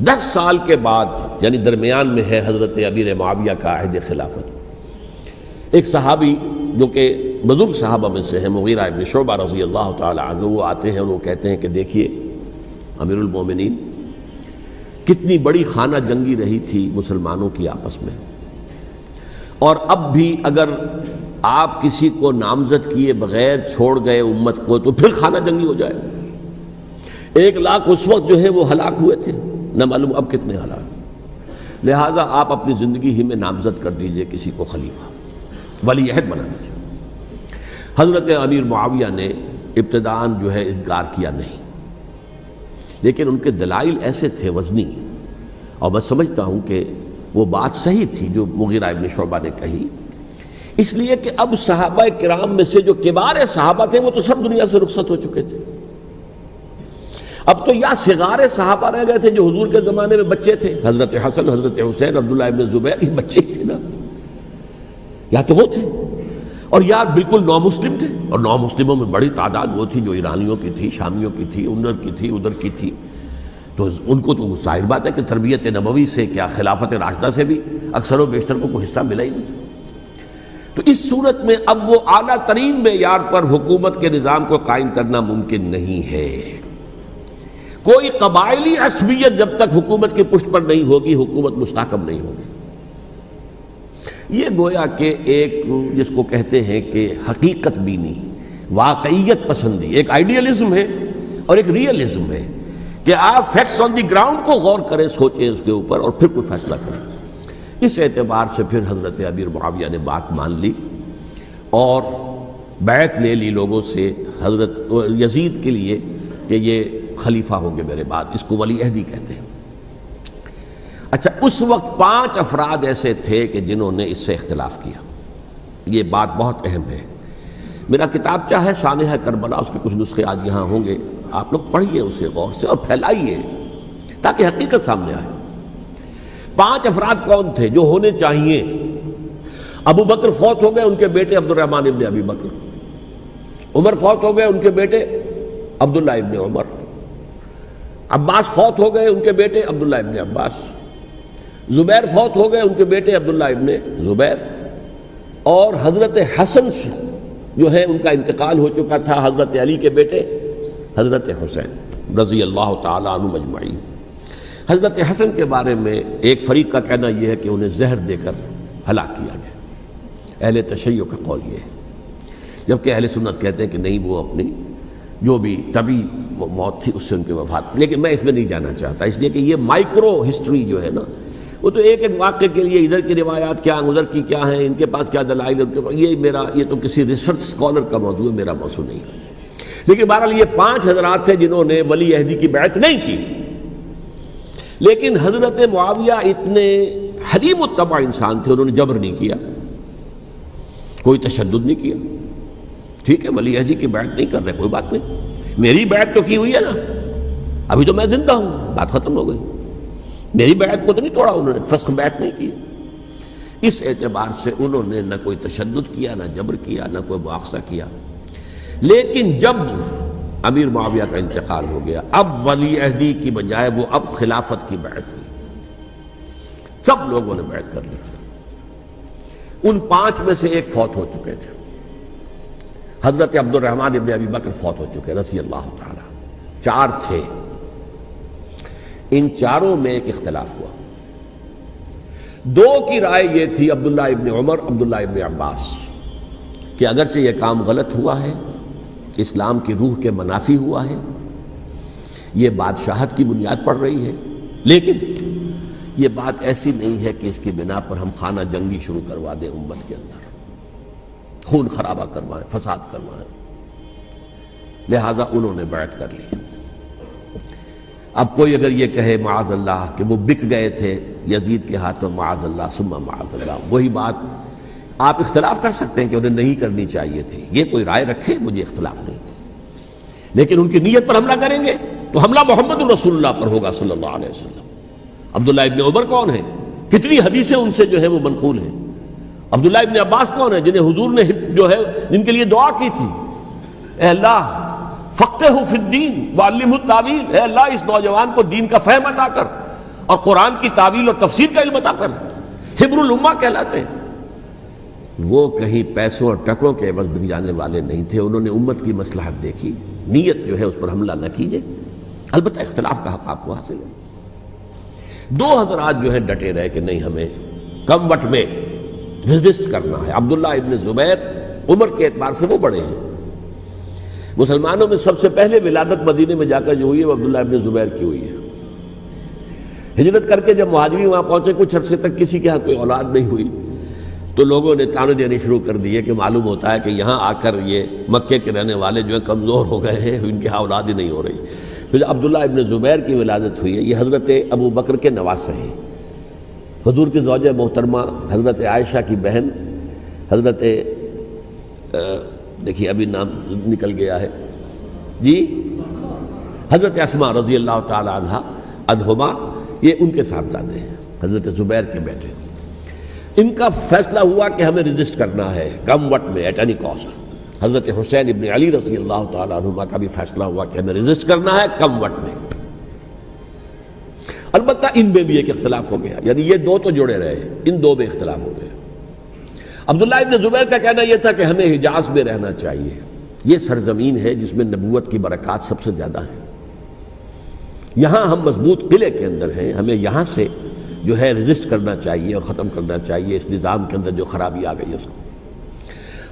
10 سال کے بعد یعنی درمیان میں ہے حضرت امیر معاویہ کا عہد خلافت۔ ایک صحابی جو کہ بزرگ صحابہ میں سے ہیں، مغیرہ ابن شعبہ رضی اللہ تعالی عنہ، وہ آتے ہیں اور وہ کہتے ہیں کہ دیکھیے امیر المومنین، کتنی بڑی خانہ جنگی رہی تھی مسلمانوں کی آپس میں، اور اب بھی اگر آپ کسی کو نامزد کیے بغیر چھوڑ گئے امت کو تو پھر خانہ جنگی ہو جائے۔ 1 لاکھ اس وقت جو ہے وہ ہلاک ہوئے تھے، نہ معلوم اب کتنے ہلاک۔ لہٰذا آپ اپنی زندگی ہی میں نامزد کر دیجئے کسی کو خلیفہ، ولی عہد بنا دیجئے۔ حضرت امیر معاویہ نے ابتداءً جو ہے انکار کیا نہیں، لیکن ان کے دلائل ایسے تھے وزنی، اور میں سمجھتا ہوں کہ وہ بات صحیح تھی جو مغیرہ ابن شعبہ نے کہی، اس لیے کہ اب صحابہ کرام میں سے جو کبار صحابہ تھے وہ تو سب دنیا سے رخصت ہو چکے تھے۔ اب تو یا صغار صحابہ رہ گئے تھے جو حضور کے زمانے میں بچے تھے، حضرت حسن، حضرت حسین، عبداللہ ابن زبیر، یہ بچے ہی تھے نا، یا تو وہ تھے، اور یا بالکل نو مسلم تھے، اور نو مسلموں میں بڑی تعداد وہ تھی جو ایرانیوں کی تھی، شامیوں کی تھی، ادھر کی تھی، ادھر کی تھی، تو ان کو تو ظاہر بات ہے کہ تربیت نبوی سے کیا خلافت راشدہ سے بھی اکثر و بیشتر کو کوئی حصہ ملا ہی نہیں۔ تو اس صورت میں اب وہ اعلیٰ ترین معیار پر حکومت کے نظام کو قائم کرنا ممکن نہیں ہے۔ کوئی قبائلی عصبیت جب تک حکومت کی پشت پر نہیں ہوگی، حکومت مستحکم نہیں ہوگی۔ یہ گویا کہ ایک جس کو کہتے ہیں کہ حقیقت بینی، واقعیت پسندی، ایک آئیڈیلزم ہے اور ایک ریئلزم ہے کہ آپ فیکٹس آن دی گراؤنڈ کو غور کریں، سوچیں اس کے اوپر اور پھر کوئی فیصلہ کریں۔ اس اعتبار سے پھر حضرت امیر معاویہ نے بات مان لی اور بیعت لے لی لوگوں سے حضرت یزید کے لیے کہ یہ خلیفہ ہوں گے میرے بعد، اس کو ولی عہدی کہتے ہیں۔ اچھا، اس وقت 5 افراد ایسے تھے کہ جنہوں نے اس سے اختلاف کیا، یہ بات بہت اہم ہے۔ میرا کتابچہ ہے سانحہ کربلا، اس کے کچھ نسخے آج یہاں ہوں گے، آپ لوگ پڑھیے اسے غور سے اور پھیلائیے تاکہ حقیقت سامنے آئے۔ 5 افراد کون تھے جو ہونے چاہیے؟ ابو بکر فوت ہو گئے، ان کے بیٹے عبد الرحمن ابن ابی بکر، عمر فوت ہو گئے، ان کے بیٹے عبداللہ ابن عمر، عباس فوت ہو گئے، ان کے بیٹے عبداللہ ابن عباس، زبیر فوت ہو گئے، ان کے بیٹے عبداللہ ابن زبیر، اور حضرت حسن جو ہے ان کا انتقال ہو چکا تھا، حضرت علی کے بیٹے حضرت حسین رضی اللہ تعالی عنہ مجمعین۔ حضرت حسن کے بارے میں ایک فریق کا کہنا یہ ہے کہ انہیں زہر دے کر ہلاک کیا گیا، اہل تشیع کا قول یہ ہے، جبکہ اہل سنت کہتے ہیں کہ نہیں، وہ اپنی جو بھی طبی موت تھی اس سے ان کی وفات۔ لیکن میں اس میں نہیں جانا چاہتا، اس لیے کہ یہ مائکرو ہسٹری جو ہے نا، وہ تو ایک ایک واقعے کے لیے ادھر کی روایات کیا ہیں، ادھر کی کیا ہیں، ان کے پاس کیا دلائل ہے، یہ تو کسی ریسرچ اسکالر کا موضوع ہے، میرا موضوع نہیں ہے۔ لیکن بہرحال یہ 5 حضرات تھے جنہوں نے ولی عہدی کی بیعت نہیں کی، لیکن حضرت معاویہ اتنے حلیم الطبع انسان تھے، انہوں نے جبر نہیں کیا، کوئی تشدد نہیں کیا۔ ٹھیک ہے، ولی عہدی کی بیعت نہیں کر رہے، کوئی بات نہیں، میری بیعت تو کی ہوئی ہے نا، ابھی تو میں زندہ ہوں، بات ختم ہو گئی، میری بیعت کو تو نہیں توڑا انہوں نے، فسخ بیعت نہیں کی۔ اس اعتبار سے انہوں نے نہ کوئی تشدد کیا، نہ جبر کیا، نہ کوئی مواخذہ کیا۔ لیکن جب امیر معاویہ کا انتقال ہو گیا، اب ولی عہدی کی بجائے وہ اب خلافت کی بیعت ہوئی، سب لوگوں نے بیعت کر لی۔ ان 5 میں سے ایک فوت ہو چکے تھے، حضرت عبد الرحمن ابن ابی بکر فوت ہو چکے رضی اللہ تعالی، 4 تھے، ان 4 میں ایک اختلاف ہوا۔ 2 کی رائے یہ تھی، عبداللہ ابن عمر، عبداللہ ابن عباس، کہ اگرچہ یہ کام غلط ہوا ہے، اسلام کی روح کے منافی ہوا ہے، یہ بادشاہت کی بنیاد پڑ رہی ہے، لیکن یہ بات ایسی نہیں ہے کہ اس کی بنا پر ہم خانہ جنگی شروع کروا دیں، امت کے اندر خون خرابہ کروائیں، فساد کروائیں۔ لہذا انہوں نے بیعت کر لی۔ اب کوئی اگر یہ کہے معاذ اللہ کہ وہ بک گئے تھے یزید کے ہاتھ میں، معاذ اللہ ثم معاذ اللہ، وہی بات آپ اختلاف کر سکتے ہیں کہ انہیں نہیں کرنی چاہیے تھی، یہ کوئی رائے رکھے، مجھے اختلاف نہیں، لیکن ان کی نیت پر حملہ کریں گے تو حملہ محمد رسول اللہ پر ہوگا صلی اللہ علیہ وسلم۔ عبداللہ ابن عمر کون ہیں؟ کتنی حدیثیں ان سے جو ہے وہ منقول ہیں۔ عبداللہ ابن عباس کون ہیں؟ جنہیں حضور نے جو ہے جن کے لیے دعا کی تھی، اے اللہ فقہہ فی الدین وعلمہ التاویل، اے اللہ اس نوجوان کو دین کا فہم عطا کر اور قرآن کی تعویل اور تفسیر کا علم عطا کر، حبر الامہ کہلاتے ہیں۔ وہ کہیں پیسوں اور ٹکوں کے عوض بک جانے والے نہیں تھے، انہوں نے امت کی مصلحت دیکھی، نیت جو ہے اس پر حملہ نہ کیجئے، البتہ اختلاف کا حق آپ کو حاصل ہے۔ 2 حضرات جو ہے ڈٹے رہے کہ نہیں، ہمیں کم وٹ میں ریزسٹ کرنا ہے۔ عبداللہ ابن زبیر عمر کے اعتبار سے وہ بڑے ہیں، مسلمانوں میں سب سے پہلے ولادت مدینے میں جا کر جو ہوئی ہے وہ عبداللہ ابن زبیر کی ہوئی ہے۔ ہجرت کر کے جب مہاجرین وہاں پہنچے، کچھ عرصے تک کسی کے ہاں کوئی اولاد نہیں ہوئی، تو لوگوں نے تانے دینے شروع کر دیے کہ معلوم ہوتا ہے کہ یہاں آ کر یہ مکے کے رہنے والے جو ہیں کمزور ہو گئے ہیں، ان کی اولاد ہی نہیں ہو رہی۔ پھر عبداللہ ابن زبیر کی ولادت ہوئی ہے، یہ حضرت ابو بکر کے نواسے ہیں، حضور کی زوجہ محترمہ حضرت عائشہ کی بہن، حضرت دیکھیے ابھی نام نکل گیا ہے جی، حضرت اسماء رضی اللہ تعالی عنہا عنہما، یہ ان کے صاحبزادے ہیں، حضرت زبیر کے بیٹے۔ ان کا فیصلہ ہوا کہ ہمیں رجسٹ کرنا ہے کم وٹ میں، ایٹ اینی کاسٹ۔ حضرت حسین ابن علی رضی اللہ تعالی عنہما کا بھی فیصلہ ہوا کہ ہمیں رجسٹ کرنا ہے کم وٹ میں۔ البتہ ان میں بھی ایک اختلاف ہو گیا، یعنی یہ 2 تو جڑے رہے، ان 2 میں اختلاف ہو گیا۔ عبداللہ ابن زبیر کا کہنا یہ تھا کہ ہمیں حجاز میں رہنا چاہیے، یہ سرزمین ہے جس میں نبوت کی برکات سب سے زیادہ ہیں، یہاں ہم مضبوط قلعے کے اندر ہیں، ہمیں یہاں سے جو ہے رجسٹ کرنا چاہیے اور ختم کرنا چاہیے اس نظام کے اندر جو خرابی آ گئی ہے اس کو۔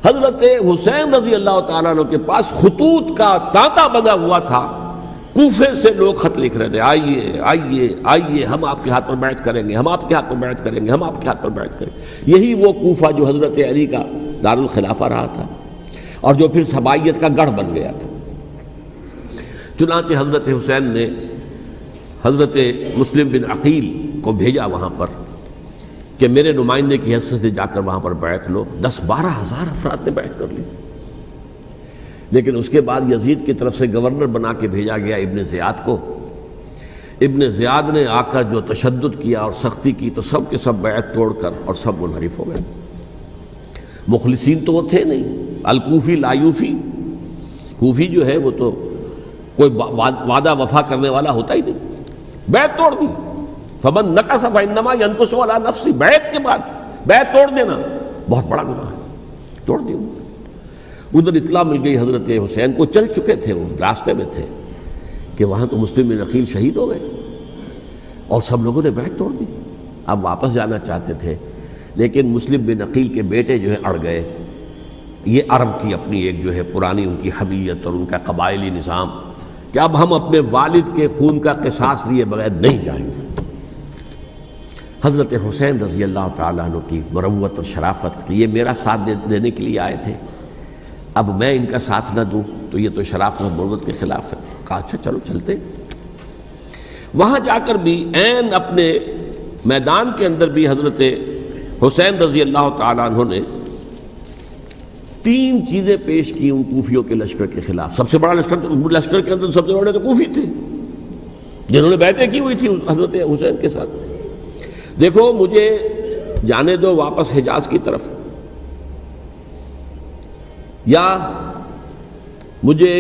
حضرت حسین رضی اللہ تعالیٰ عنہ کے پاس خطوط کا تانتا بنا ہوا تھا، کوفے سے لوگ خط لکھ رہے تھے، آئیے آئیے آئیے، ہم آپ کے ہاتھ پر بیعت کریں گے، ہم آپ کے ہاتھ پر بیعت کریں گے، ہم آپ کے ہاتھ پر بیعت کریں گے۔ یہی وہ کوفہ جو حضرت علی کا دارالخلافہ رہا تھا اور جو پھر سبائیت کا گڑھ بن گیا تھا۔ چنانچہ حضرت حسین نے حضرت مسلم بن عقیل کو بھیجا وہاں پر کہ میرے نمائندے کی حیثیت سے جا کر وہاں پر بیعت لو۔ 10-12 ہزار افراد نے بیعت کر لی، لیکن اس کے بعد یزید کی طرف سے گورنر بنا کے بھیجا گیا ابن زیاد کو۔ ابن زیاد نے آ کر جو تشدد کیا اور سختی کی تو سب کے سب بیعت توڑ کر اور سب منحرف ہو گئے. مخلصین تو وہ تھے نہیں. الکوفی لایوفی، کوفی جو ہے وہ تو کوئی وعدہ وفا کرنے والا ہوتا ہی نہیں، بیعت توڑ دی. فمن نقص فانما ينقص على نفسه، بیعت کے بعد بیعت توڑ دینا بہت بڑا گناہ ہے، توڑ دی. ادھر اطلاع مل گئی حضرت حسین کو، چل چکے تھے وہ، راستے میں تھے کہ وہاں تو مسلم بن عقیل شہید ہو گئے اور سب لوگوں نے بیعت توڑ دی. اب واپس جانا چاہتے تھے لیکن مسلم بن عقیل کے بیٹے جو ہے اڑ گئے. یہ عرب کی اپنی ایک جو ہے پرانی ان کی حمیت اور ان کا قبائلی نظام کہ اب ہم اپنے والد کے خون کا قصاص لیے بغیر نہیں جائیں گے. حضرت حسین رضی اللہ تعالیٰ عنہ کی مروت اور شرافت کہ یہ میرا ساتھ دینے کے لیے آئے تھے، اب میں ان کا ساتھ نہ دوں تو یہ تو شرافت اور مروت کے خلاف ہے. کہا اچھا چلو چلتے. وہاں جا کر بھی عین اپنے میدان کے اندر بھی حضرت حسین رضی اللہ تعالیٰ عنہ نے 3 چیزیں پیش کی ان کوفیوں کے لشکر کے خلاف. سب سے بڑا لشکر کے اندر سب سے بڑے تو کوفی تھے جنہوں نے بیعتیں کی ہوئی تھی حضرت حسین کے ساتھ. دیکھو مجھے جانے دو واپس حجاز کی طرف، یا مجھے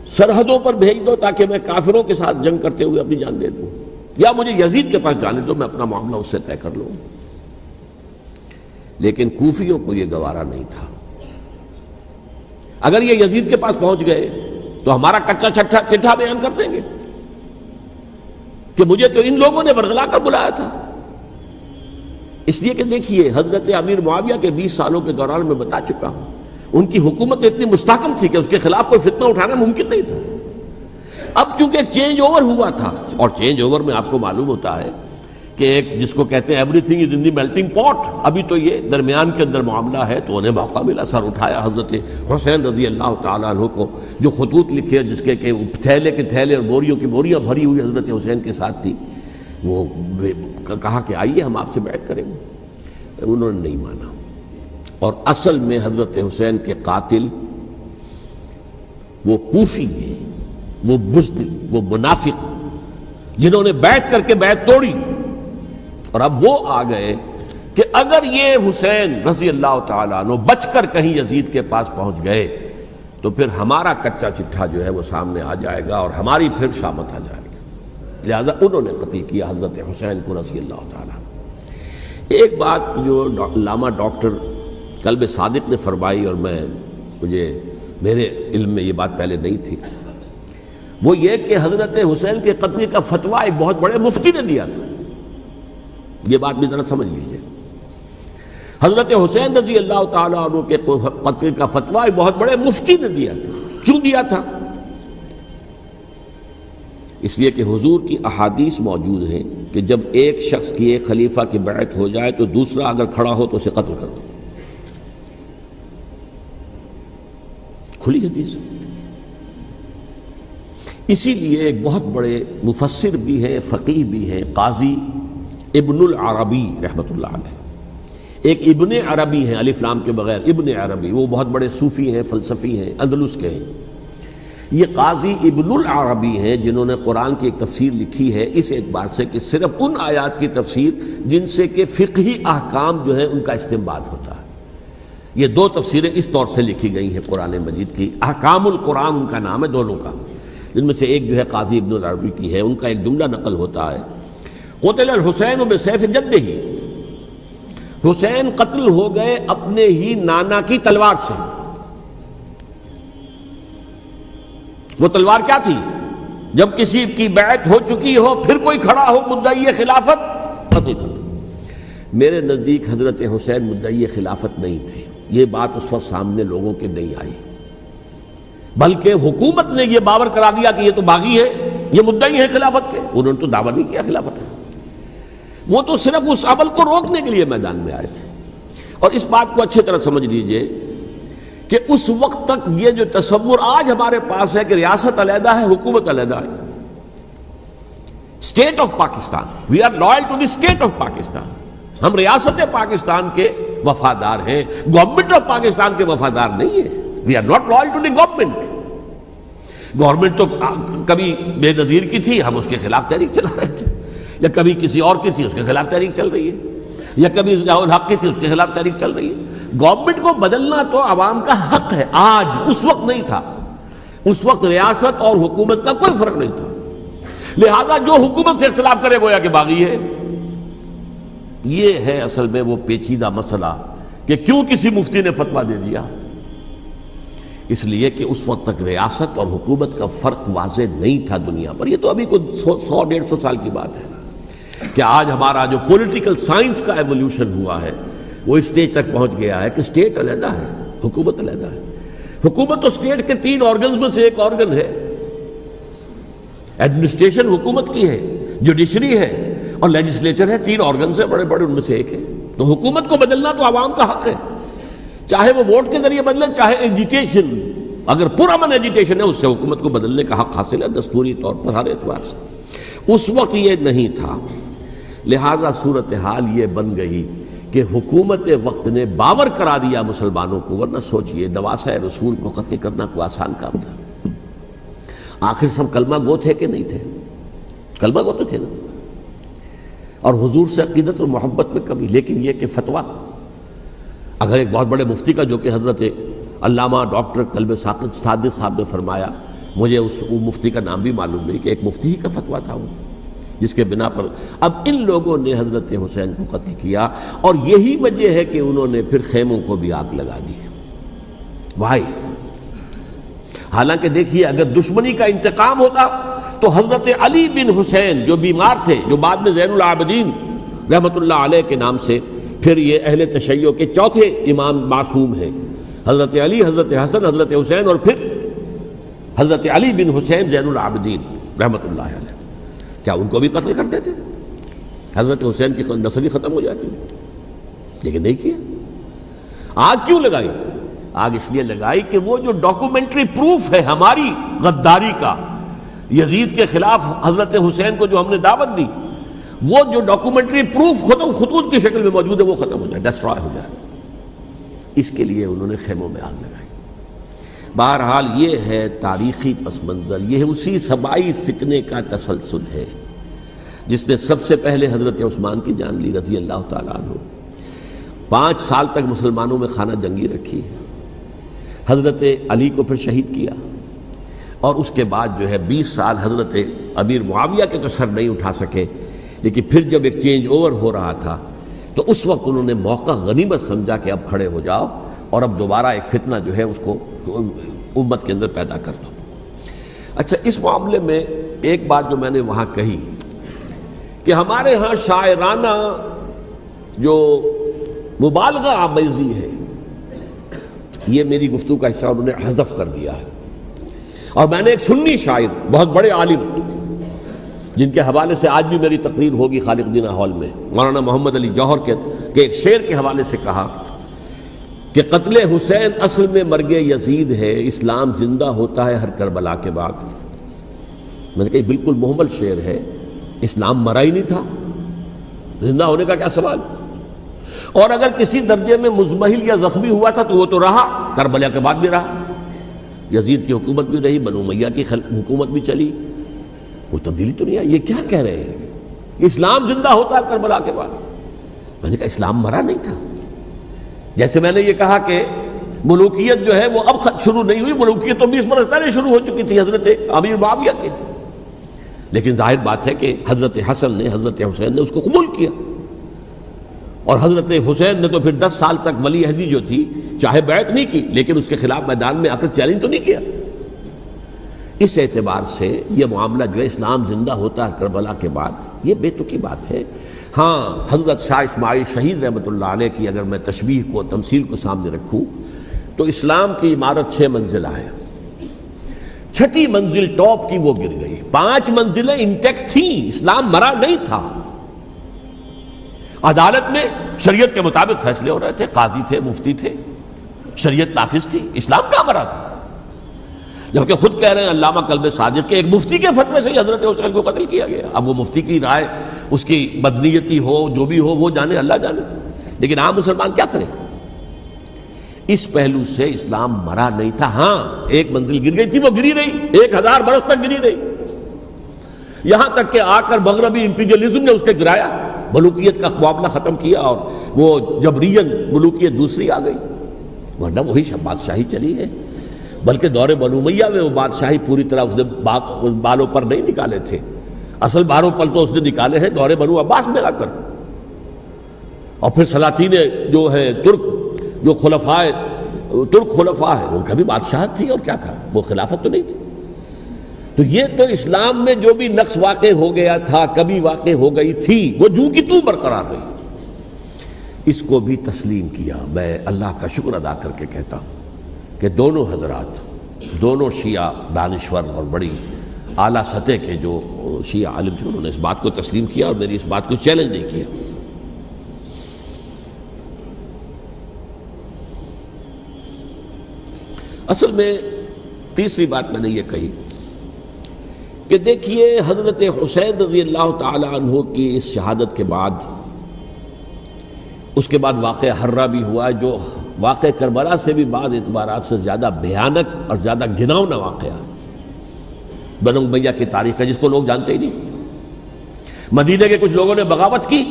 سرحدوں پر بھیج دو تاکہ میں کافروں کے ساتھ جنگ کرتے ہوئے اپنی جان دے دوں، یا مجھے یزید کے پاس جانے دو، میں اپنا معاملہ اس سے طے کر لوں. لیکن کوفیوں کو یہ گوارا نہیں تھا. اگر یہ یزید کے پاس پہنچ گئے تو ہمارا کچا چٹھا بیان کر دیں گے کہ مجھے تو ان لوگوں نے ورغلا کر بلایا تھا. اس لیے کہ دیکھیے حضرت امیر معاویہ کے 20 سالوں کے دوران میں بتا چکا ہوں ان کی حکومت اتنی مستحکم تھی کہ اس کے خلاف کوئی فتنہ اٹھانا ممکن نہیں تھا. اب چونکہ ایک چینج اوور ہوا تھا، اور چینج اوور میں آپ کو معلوم ہوتا ہے کہ ایک جس کو کہتے ہیں every thing is in the melting پاٹ، ابھی تو یہ درمیان کے اندر معاملہ ہے، تو انہیں موقع ملا. سر اٹھایا حضرت حسین رضی اللہ تعالیٰ عنہ کو، جو خطوط لکھے جس کے کہ تھیلے کے تھیلے اور بوریوں کی بوریاں بھری ہوئی حضرت حسین کے ساتھ تھی، وہ کہا کہ آئیے ہم آپ سے بیعت کریں گے. انہوں نے نہیں مانا. اور اصل میں حضرت حسین کے قاتل وہ کوفی ہیں، وہ بزدل، وہ منافق جنہوں نے بیعت کر کے بیعت توڑی. اور اب وہ آ گئے کہ اگر یہ حسین رضی اللہ تعالیٰ عنہ بچ کر کہیں یزید کے پاس پہنچ گئے تو پھر ہمارا کچا چٹھا جو ہے وہ سامنے آ جائے گا اور ہماری پھر شامت آ جائے گی. لہذا انہوں نے قتل کیا حضرت حسین کو رضی اللہ تعالیٰ. ایک بات جو علامہ ڈاکٹر قلب صادق نے فرمائی، اور مجھے میرے علم میں یہ بات پہلے نہیں تھی، وہ یہ کہ حضرت حسین کے قتل کا فتویٰ ایک بہت بڑے مفتی نے دیا تھا. یہ بات بھی ذرا سمجھ لیجئے. حضرت حسین رضی اللہ تعالیٰ عنہ کے قتل کا فتویٰ ایک بہت بڑے مفتی نے دیا تھا. کیوں دیا تھا؟ اس لیے کہ حضور کی احادیث موجود ہیں کہ جب ایک شخص کی ایک خلیفہ کی بیعت ہو جائے تو دوسرا اگر کھڑا ہو تو اسے قتل کر دو. کھلی حدیث. اسی لیے ایک بہت بڑے مفسر بھی ہیں، فقیہ بھی ہیں، قاضی ابن العربی رحمۃ اللہ علیہ. ایک ابن عربی ہیں الف لام کے بغیر، ابن عربی، وہ بہت بڑے صوفی ہیں، فلسفی ہیں، اندلس کے ہیں. یہ قاضی ابن العربی ہیں جنہوں نے قرآن کی ایک تفسیر لکھی ہے اس اعتبار سے کہ صرف ان آیات کی تفسیر جن سے کہ فقہی احکام جو ہیں ان کا استنباط ہوتا ہے. یہ 2 تفسیریں اس طور سے لکھی گئی ہیں قرآن مجید کی. احکام القرآن ان کا نام ہے دونوں کا، جن میں سے ایک جو ہے قاضی ابن العربی کی ہے. ان کا ایک جملہ نقل ہوتا ہے، قتل الحسین بسیف جدہ، حسین قتل ہو گئے اپنے ہی نانا کی تلوار سے. وہ تلوار کیا تھی؟ جب کسی کی بیعت ہو چکی ہو پھر کوئی کھڑا ہو مدعی خلافت، قتل کر. میرے نزدیک حضرت حسین مدعی خلافت نہیں تھے. یہ بات اس وقت سامنے لوگوں کے نہیں آئی، بلکہ حکومت نے یہ باور کرا دیا کہ یہ تو باغی ہے، یہ مدعی ہے خلافت کے. انہوں نے تو دعویٰ نہیں کیا خلافت کا، وہ تو صرف اس عمل کو روکنے کے لیے میدان میں آئے تھے. اور اس بات کو اچھی طرح سمجھ لیجئے کہ اس وقت تک یہ جو تصور آج ہمارے پاس ہے کہ ریاست علیحدہ ہے، حکومت علیحدہ ہے، state of Pakistan, we are loyal to the state of Pakistan, ہم ریاست پاکستان کے وفادار ہیں، گورنمنٹ آف پاکستان کے وفادار نہیں ہیں. We are not loyal to the government. Government تو کبھی بے نظیر کی تھی، ہم اس کے خلاف تحریک چلا رہے تھے، یا کبھی کسی اور کی تھی اس کے خلاف تحریک چل رہی ہے، یا کبھی ضیاء الحق کی تھی اس کے خلاف تحریک چل رہی ہے۔ گورنمنٹ کو بدلنا تو عوام کا حق ہے، آج، اس وقت نہیں تھا۔ اس وقت ریاست اور حکومت کا کوئی فرق نہیں تھا، لہذا جو حکومت سے اختلاف کرے گویا کہ باغی ہے۔ یہ ہے اصل میں وہ پیچیدہ مسئلہ کہ کیوں کسی مفتی نے فتویٰ دے دیا، اس لیے کہ اس وقت تک ریاست اور حکومت کا فرق واضح نہیں تھا دنیا پر۔ یہ تو ابھی کوئی 100-150 سال کی بات ہے کہ آج ہمارا جو پولیٹیکل سائنس کا ایولیوشن ہوا ہے وہ اس اسٹیج تک پہنچ گیا ہے کہ اسٹیٹ علیحدہ ہے، حکومت علیحدہ ہے۔ حکومت تو اسٹیٹ کے 3 آرگنز میں سے ایک آرگن ہے، ایڈمنسٹریشن حکومت کی ہے، جوڈیشری ہے اور لیجسلیچر ہے، 3 آرگنز ہیں بڑے بڑے، ان میں سے ایک ہے۔ تو حکومت کو بدلنا تو عوام کا حق ہے، چاہے وہ ووٹ کے ذریعے بدلے، چاہے ایجیٹیشن، اگر پرامن ایجیٹیشن ہے اس سے حکومت کو بدلنے کا حق حاصل ہے دستوری طور پر ہر اعتبار سے۔ اس وقت یہ نہیں تھا، لہذا صورتحال یہ بن گئی کہ حکومت وقت نے باور کرا دیا مسلمانوں کو، ورنہ سوچئے نواسہ رسول کو قتل کرنا کوئی آسان کام تھا؟ آخر سب کلمہ گو تھے کہ نہیں تھے؟ کلمہ گو تو تھے نا، اور حضور سے عقیدت اور محبت میں کمی، لیکن یہ کہ فتویٰ اگر ایک بہت بڑے مفتی کا، جو کہ حضرت علامہ ڈاکٹر قلب ساقط صادق صاحب نے فرمایا، مجھے اس مفتی کا نام بھی معلوم نہیں، کہ ایک مفتی ہی کا فتویٰ تھا وہ، جس کے بنا پر اب ان لوگوں نے حضرت حسین کو قتل کیا، اور یہی وجہ ہے کہ انہوں نے پھر خیموں کو بھی آگ لگا دی۔ وائی حالانکہ دیکھیے اگر دشمنی کا انتقام ہوتا تو حضرت علی بن حسین جو بیمار تھے، جو بعد میں زین العابدین رحمۃ اللہ علیہ کے نام سے پھر یہ اہل تشیع کے چوتھے امام معصوم ہیں، حضرت علی، حضرت حسن، حضرت حسین، اور پھر حضرت علی بن حسین زین العابدین رحمۃ اللہ علیہ، کیا ان کو بھی قتل کرتے تھے؟ حضرت حسین کی نسل ہی ختم ہو جاتی، لیکن نہیں کیا۔ آگ کیوں لگائی؟ آگ اس لیے لگائی کہ وہ جو ڈاکومنٹری پروف ہے ہماری غداری کا، یزید کے خلاف حضرت حسین کو جو ہم نے دعوت دی، وہ جو ڈاکومنٹری پروف خطوط کی شکل میں موجود ہے وہ ختم ہو جائے، ڈسٹرائے ہو جائے۔ اس کے لیے انہوں نے خیموں میں آگ لگائی۔ بہرحال یہ ہے تاریخی پس منظر، یہ اسی سبائی فتنے کا تسلسل ہے جس نے سب سے پہلے حضرت عثمان کی جان لی رضی اللہ تعالیٰ عنہ۔ 5 سال تک مسلمانوں میں خانہ جنگی رکھی، حضرت علی کو پھر شہید کیا، اور اس کے بعد جو ہے 20 سال حضرت امیر معاویہ کے تو سر نہیں اٹھا سکے، لیکن پھر جب ایک چینج اوور ہو رہا تھا تو اس وقت انہوں نے موقع غنیمت سمجھا کہ اب کھڑے ہو جاؤ اور اب دوبارہ ایک فتنہ جو ہے اس کو امت کے اندر پیدا کر دو۔ اچھا، اس معاملے میں ایک بات جو میں نے وہاں کہی کہ ہمارے ہاں شاعرانہ جو مبالغہ آمیزی ہے، یہ میری گفتگو کا حصہ انہوں نے حذف کر دیا ہے، اور میں نے ایک سنی شاعر، بہت بڑے عالم، جن کے حوالے سے آج بھی میری تقریر ہوگی خالق جناح ہال میں، مولانا محمد علی جوہر کے ایک شعر کے حوالے سے کہا کہ قتل حسین اصل میں مرگ یزید ہے، اسلام زندہ ہوتا ہے ہر کربلا کے بعد۔ میں نے کہا بالکل محمل شعر ہے، اسلام مرا ہی نہیں تھا، زندہ ہونے کا کیا سوال؟ اور اگر کسی درجے میں مزمحل یا زخمی ہوا تھا تو وہ تو رہا، کربلا کے بعد بھی رہا، یزید کی حکومت بھی رہی، بنو امیہ کی حکومت بھی چلی، کوئی تبدیلی تو نہیں آئی۔ یہ کیا کہہ رہے ہیں؟ اسلام زندہ ہوتا ہے کربلا کے بعد؟ میں نے کہا اسلام مرا نہیں تھا۔ جیسے میں نے یہ کہا کہ ملوکیت جو ہے وہ اب شروع نہیں ہوئی، ملوکیت تو 20 برس پہلے شروع ہو چکی تھی حضرت امیر معاویہ کے، لیکن ظاہر بات ہے کہ حضرت حسن نے، حضرت حسین نے اس کو قبول کیا، اور حضرت حسین نے تو پھر 10 سال تک ولی عہدی جو تھی چاہے بیعت نہیں کی، لیکن اس کے خلاف میدان میں آ کر چیلنج تو نہیں کیا۔ اس اعتبار سے یہ معاملہ جو ہے اسلام زندہ ہوتا ہے کربلا کے بعد، یہ بے تکی بات ہے۔ ہاں، حضرت شاہ اسماعیل شہید رحمۃ اللہ علیہ کی اگر میں تشبیہ کو، تمثیل کو سامنے رکھوں تو اسلام کی عمارت 6 منزلہ ہے، 6ٹھی منزل ٹاپ کی وہ گر گئی، 5 منزلیں انٹیکٹ تھیں، اسلام مرا نہیں تھا۔ عدالت میں شریعت کے مطابق فیصلے ہو رہے تھے، قاضی تھے، مفتی تھے، شریعت نافذ تھی، اسلام کہاں مرا تھا؟ جبکہ خود کہہ رہے ہیں علامہ قلب صادق کے ایک مفتی کے فتوے سے ہی حضرت حسین کو قتل کیا گیا۔ اب وہ مفتی کی رائے، اس کی بدنیتی ہو، جو بھی ہو وہ جانے، اللہ جانے، لیکن عام مسلمان کیا کرے؟ اس پہلو سے اسلام مرا نہیں تھا. ہاں ایک منزل گر گئی تھی، وہ گری رہی، 1000 برس تک گری رہی، یہاں تک کہ آ کر مغربی امپیریلزم نے اس کے گرایا، ملوکیت کا معاملہ ختم کیا اور وہ جبرین ملوکیت دوسری آ گئی. ورنہ وہی بادشاہی چلی ہے. بلکہ دور بنو امیہ میں وہ بادشاہی پوری طرح اس نے بالوں پر نہیں نکالے تھے، اصل باروں پل تو اس نے نکالے ہیں دور بنو عباس میں آ کر. اور پھر سلاطین جو ہے ترک، جو ترک خلفاء ہے، ان کا بھی بادشاہت تھی اور کیا تھا، وہ خلافت تو نہیں تھی. تو یہ تو اسلام میں جو بھی نقص واقع ہو گیا تھا، کبھی واقع ہو گئی تھی، وہ جو کی تو برقرار رہی. اس کو بھی تسلیم کیا. میں اللہ کا شکر ادا کر کے کہتا ہوں کہ دونوں حضرات، دونوں شیعہ دانشور اور بڑی اعلیٰ سطح کے جو شیعہ عالم تھے، انہوں نے اس بات کو تسلیم کیا اور میری اس بات کو چیلنج نہیں کیا. اصل میں تیسری بات میں نے یہ کہی کہ دیکھیے حضرت حسین رضی اللہ تعالی عنہ کی اس شہادت کے بعد، اس کے بعد واقعہ حرہ بھی ہوا، جو واقعہ کربلا سے بھی بعض اعتبارات سے زیادہ بھیانک اور زیادہ گھناؤنا واقعہ بنو امیہ کی تاریخ ہے، جس کو لوگ جانتے ہی نہیں. مدینہ کے کچھ لوگوں نے بغاوت کی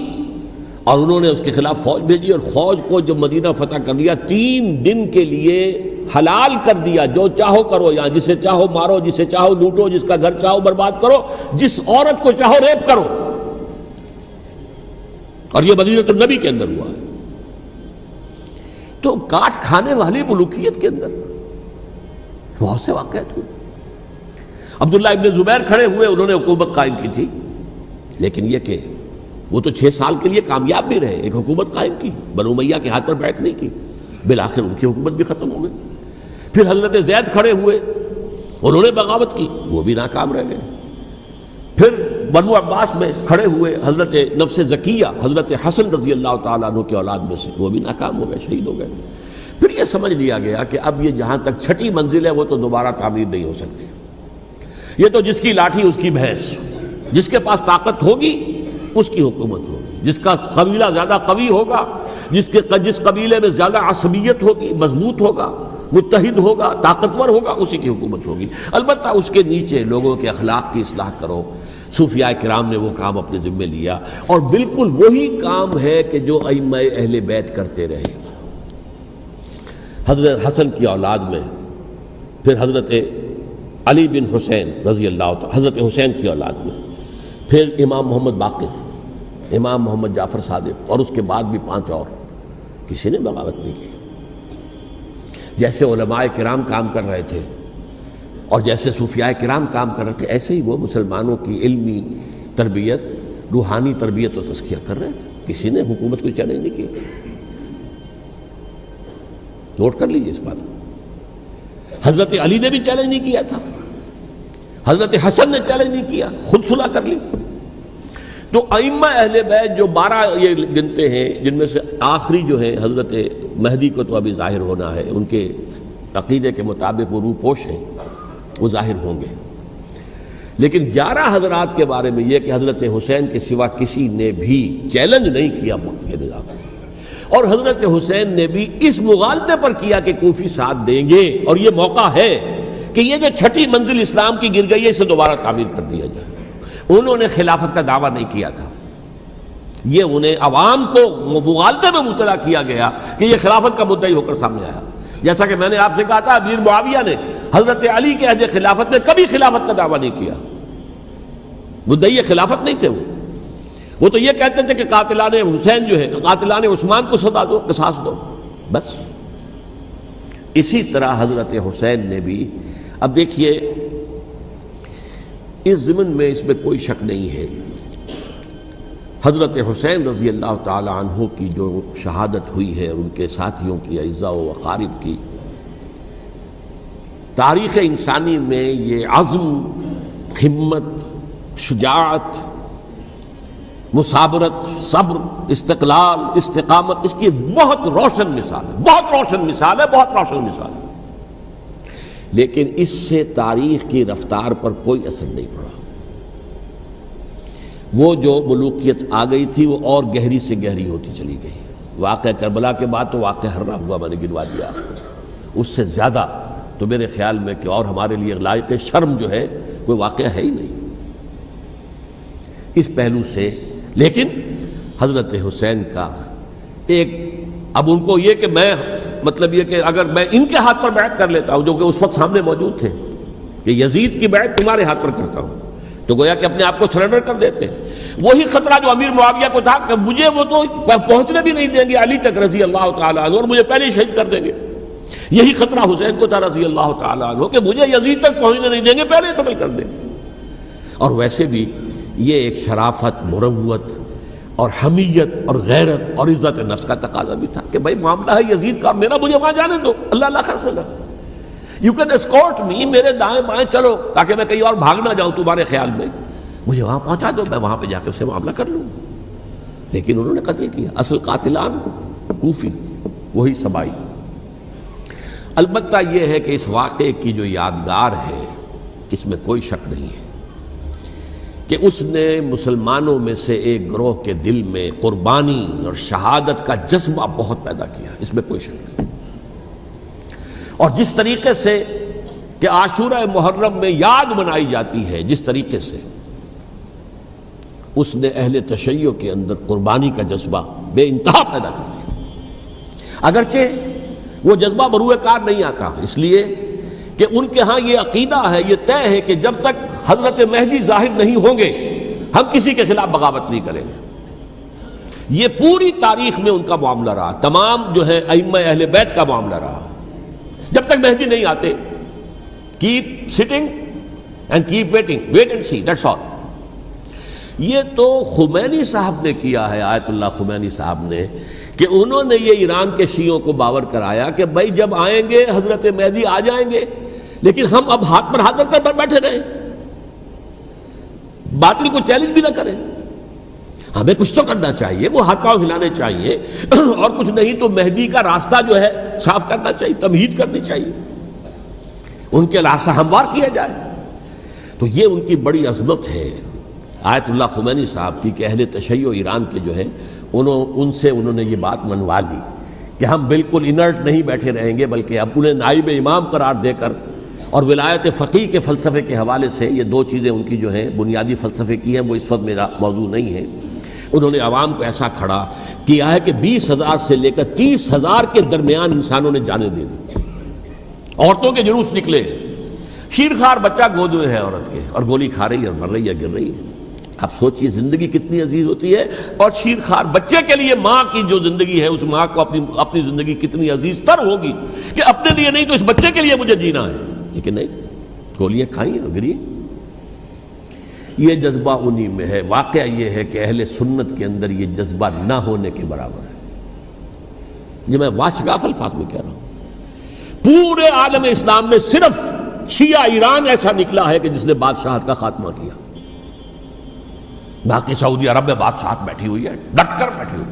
اور انہوں نے اس کے خلاف فوج بھیجی، اور فوج کو جب مدینہ فتح کر لیا، 3 دن کے لیے حلال کر دیا، جو چاہو کرو، یہاں جسے چاہو مارو، جسے چاہو لوٹو، جس کا گھر چاہو برباد کرو، جس عورت کو چاہو ریپ کرو. اور یہ مدینہ النبی کے اندر ہوا. تو کاٹ کھانے والی ملوکیت کے اندر بہت سے واقعات ہوئے. عبداللہ ابن زبیر کھڑے ہوئے، انہوں نے حکومت قائم کی تھی، لیکن یہ کہ وہ تو 6 سال کے لیے کامیاب بھی رہے، ایک حکومت قائم کی، بنو امیہ کے ہاتھ پر بیعت نہیں کی، بالآخر ان کی حکومت بھی ختم ہو گئی. پھر حضرت زید کھڑے ہوئے، انہوں نے بغاوت کی، وہ بھی ناکام رہ گئے. پھر بنو عباس میں کھڑے ہوئے حضرت نفس زکیہ، حضرت حسن رضی اللہ تعالیٰ عنہ کے اولاد میں سے، وہ بھی ناکام ہو گئے، شہید ہو گئے. پھر یہ سمجھ لیا گیا کہ اب یہ جہاں تک چھٹی منزل ہے وہ تو دوبارہ تعمیر نہیں ہو سکتی. یہ تو جس کی لاٹھی اس کی بھینس، جس کے پاس طاقت ہوگی اس کی حکومت ہوگی، جس کا قبیلہ زیادہ قوی ہوگا، جس قبیلے میں زیادہ عصبیت ہوگی، مضبوط ہوگا، متحد ہوگا، طاقتور ہوگا، اسی کی حکومت ہوگی. البتہ اس کے نیچے لوگوں کے اخلاق کی اصلاح کرو. صوفیاء کرام نے وہ کام اپنے ذمے لیا، اور بالکل وہی کام ہے کہ جو ائمہ اہل بیت کرتے رہے. حضرت حسن کی اولاد میں پھر حضرت علی بن حسین رضی اللہ تعالی، حضرت حسین کی اولاد میں پھر امام محمد باقر، امام محمد جعفر صادق، اور اس کے بعد بھی 5 اور. کسی نے بغاوت نہیں کی. جیسے علماء کرام کام کر رہے تھے اور جیسے صوفیاء کرام کام کر رہے تھے، ایسے ہی وہ مسلمانوں کی علمی تربیت، روحانی تربیت و تزکیہ کر رہے تھے. کسی نے حکومت کو چیلنج نہیں کیا. نوٹ کر لیجیے اس بات کو. حضرت علی نے بھی چیلنج نہیں کیا تھا، حضرت حسن نے چیلنج نہیں کیا، خود صلح کر لی. تو ائمہ اہل بیت جو 12 یہ گنتے ہیں، جن میں سے آخری جو ہے حضرت مہدی کو تو ابھی ظاہر ہونا ہے، ان کے عقیدے کے مطابق وہ روح پوش ہیں، وہ ظاہر ہوں گے. لیکن 11 حضرات کے بارے میں یہ کہ حضرت حسین کے سوا کسی نے بھی چیلنج نہیں کیا وقت کے نظام کو. اور حضرت حسین نے بھی اس مغالطے پر کیا کہ کوفی ساتھ دیں گے، اور یہ موقع ہے کہ یہ جو چھٹی منزل اسلام کی گر گئی ہے اسے دوبارہ تعمیر کر دیا جائے. انہوں نے خلافت کا دعویٰ نہیں کیا تھا، یہ انہیں عوام کو مغالطے میں مبتلا کیا گیا کہ یہ خلافت کا مدعی ہو کر سامنے آیا. جیسا کہ میں نے آپ سے کہا تھا، امیر معاویہ نے حضرت علی کے عہد خلافت میں کبھی خلافت کا دعویٰ نہیں کیا. مدعی خلافت نہیں تھے وہ تو یہ کہتے تھے کہ قاتلان حسین جو ہے، قاتلان عثمان کو سزا دو، قصاص دو، بس. اسی طرح حضرت حسین نے بھی. اب دیکھیے اس ضمن میں اس میں کوئی شک نہیں ہے، حضرت حسین رضی اللہ تعالی عنہ کی جو شہادت ہوئی ہے اور ان کے ساتھیوں کی، اعزاء و اقارب کی، تاریخ انسانی میں یہ عزم، ہمت، شجاعت، مثابرت، صبر، استقلال، استقامت، اس کی بہت روشن مثال ہے، بہت روشن مثال ہے، بہت روشن مثال ہے. لیکن اس سے تاریخ کی رفتار پر کوئی اثر نہیں پڑا. وہ جو ملوکیت آ گئی تھی وہ اور گہری سے گہری ہوتی چلی گئی. واقعہ کربلا کے بعد تو واقعہ ہررا ہوا میں نے گنوا دیا آپ کو، اس سے زیادہ تو میرے خیال میں کہ اور ہمارے لیے لائق شرم جو ہے کوئی واقعہ ہے ہی نہیں اس پہلو سے۔ لیکن حضرت حسین کا ایک، اب ان کو یہ کہ میں مطلب یہ کہ اگر میں ان کے ہاتھ پر بیعت کر لیتا ہوں جو کہ اس وقت سامنے موجود تھے کہ یزید کی بیعت تمہارے ہاتھ پر کرتا ہوں، تو گویا کہ اپنے آپ کو سرنڈر کر دیتے۔ وہی خطرہ جو امیر معاویہ کو تھا کہ مجھے وہ تو پہنچنے بھی نہیں دیں گے علی تک رضی اللہ تعالیٰ عنہ اور مجھے پہلے شہید کر دیں گے، یہی خطرہ حسین کو تھا رضی اللہ تعالیٰ عنہ کہ مجھے یزید تک پہنچنے نہیں دیں گے، پہلے قتل کر دیں گے۔ اور ویسے بھی یہ ایک شرافت، مروت اور حمیت اور غیرت اور عزت نفس کا تقاضا بھی تھا کہ بھائی معاملہ ہے یزید کا، میرا مجھے وہاں جانے دو، اللہ اللہ خرصلہ، یو کین اسکورٹ می، میرے دائیں بائیں چلو تاکہ میں کہیں اور بھاگ نہ جاؤں تمہارے خیال میں، مجھے وہاں پہنچا دو، میں وہاں پہ جا کے اس سے معاملہ کر لوں۔ لیکن انہوں نے قتل کیا، اصل قاتلان کوفی، وہی سبائی۔ البتہ یہ ہے کہ اس واقعے کی جو یادگار ہے اس میں کوئی شک نہیں ہے کہ اس نے مسلمانوں میں سے ایک گروہ کے دل میں قربانی اور شہادت کا جذبہ بہت پیدا کیا، اس میں کوئی شک نہیں۔ اور جس طریقے سے کہ عاشورہ محرم میں یاد منائی جاتی ہے، جس طریقے سے اس نے اہل تشیع کے اندر قربانی کا جذبہ بے انتہا پیدا کر دیا، اگرچہ وہ جذبہ بروئے کار نہیں آتا، اس لیے کہ ان کے ہاں یہ عقیدہ ہے، یہ طے ہے کہ جب تک حضرت مہدی ظاہر نہیں ہوں گے ہم کسی کے خلاف بغاوت نہیں کریں گے۔ یہ پوری تاریخ میں ان کا معاملہ رہا، تمام جو ہے ائمہ اہل بیت کا معاملہ رہا، جب تک مہدی نہیں آتے keep sitting and keep waiting, wait and see, that's all. یہ تو خمینی صاحب نے کیا ہے، آیت اللہ خمینی صاحب نے، کہ انہوں نے یہ ایران کے شیعوں کو باور کرایا کہ بھائی جب آئیں گے حضرت مہدی آ جائیں گے، لیکن ہم اب ہاتھ پر ہاتھ رکھ کر بیٹھے رہیں، باطل کو چیلنج بھی نہ کریں، ہمیں کچھ تو کرنا چاہیے، وہ ہاتھ پاؤں ہلانے چاہیے، اور کچھ نہیں تو مہدی کا راستہ جو ہے صاف کرنا چاہیے، تمہید کرنی چاہیے، ان کے راستہ ہموار کیا جائے۔ تو یہ ان کی بڑی عظمت ہے آیت اللہ خمینی صاحب کی کہ اہل تشیع ایران کے جو ہے ان سے انہوں نے یہ بات منوا لی کہ ہم بالکل انرٹ نہیں بیٹھے رہیں گے، بلکہ اب انہیں نائب امام قرار دے کر اور ولایت فقیہ کے فلسفے کے حوالے سے، یہ دو چیزیں ان کی جو ہیں بنیادی فلسفے کی ہیں، وہ اس وقت میرا موضوع نہیں ہے، انہوں نے عوام کو ایسا کھڑا کیا ہے کہ 20,000 سے لے کر 30,000 کے درمیان انسانوں نے جانیں دے دی، عورتوں کے جلوس نکلے، شیرخوار بچہ گود میں ہے عورت کے اور گولی کھا رہی ہے اور مر رہی ہے، گر رہی ہے۔ آپ سوچئے زندگی کتنی عزیز ہوتی ہے، اور شیرخوار بچے کے لیے ماں کی جو زندگی ہے، اس ماں کو اپنی زندگی کتنی عزیز تر ہوگی کہ اپنے لیے نہیں تو اس بچے کے لیے مجھے جینا ہے، لیکن نہیں، گولیاں کھائیں اور گری۔ یہ جذبہ انہی میں ہے۔ واقعہ یہ ہے کہ اہل سنت کے اندر یہ جذبہ نہ ہونے کے برابر ہے، یہ میں واشگاف الفاظ میں کہہ رہا ہوں۔ پورے عالم اسلام میں صرف شیعہ ایران ایسا نکلا ہے کہ جس نے بادشاہت کا خاتمہ کیا، باقی سعودی عرب میں بادشاہت بیٹھی ہوئی ہے، ڈٹ کر بیٹھی ہوئی،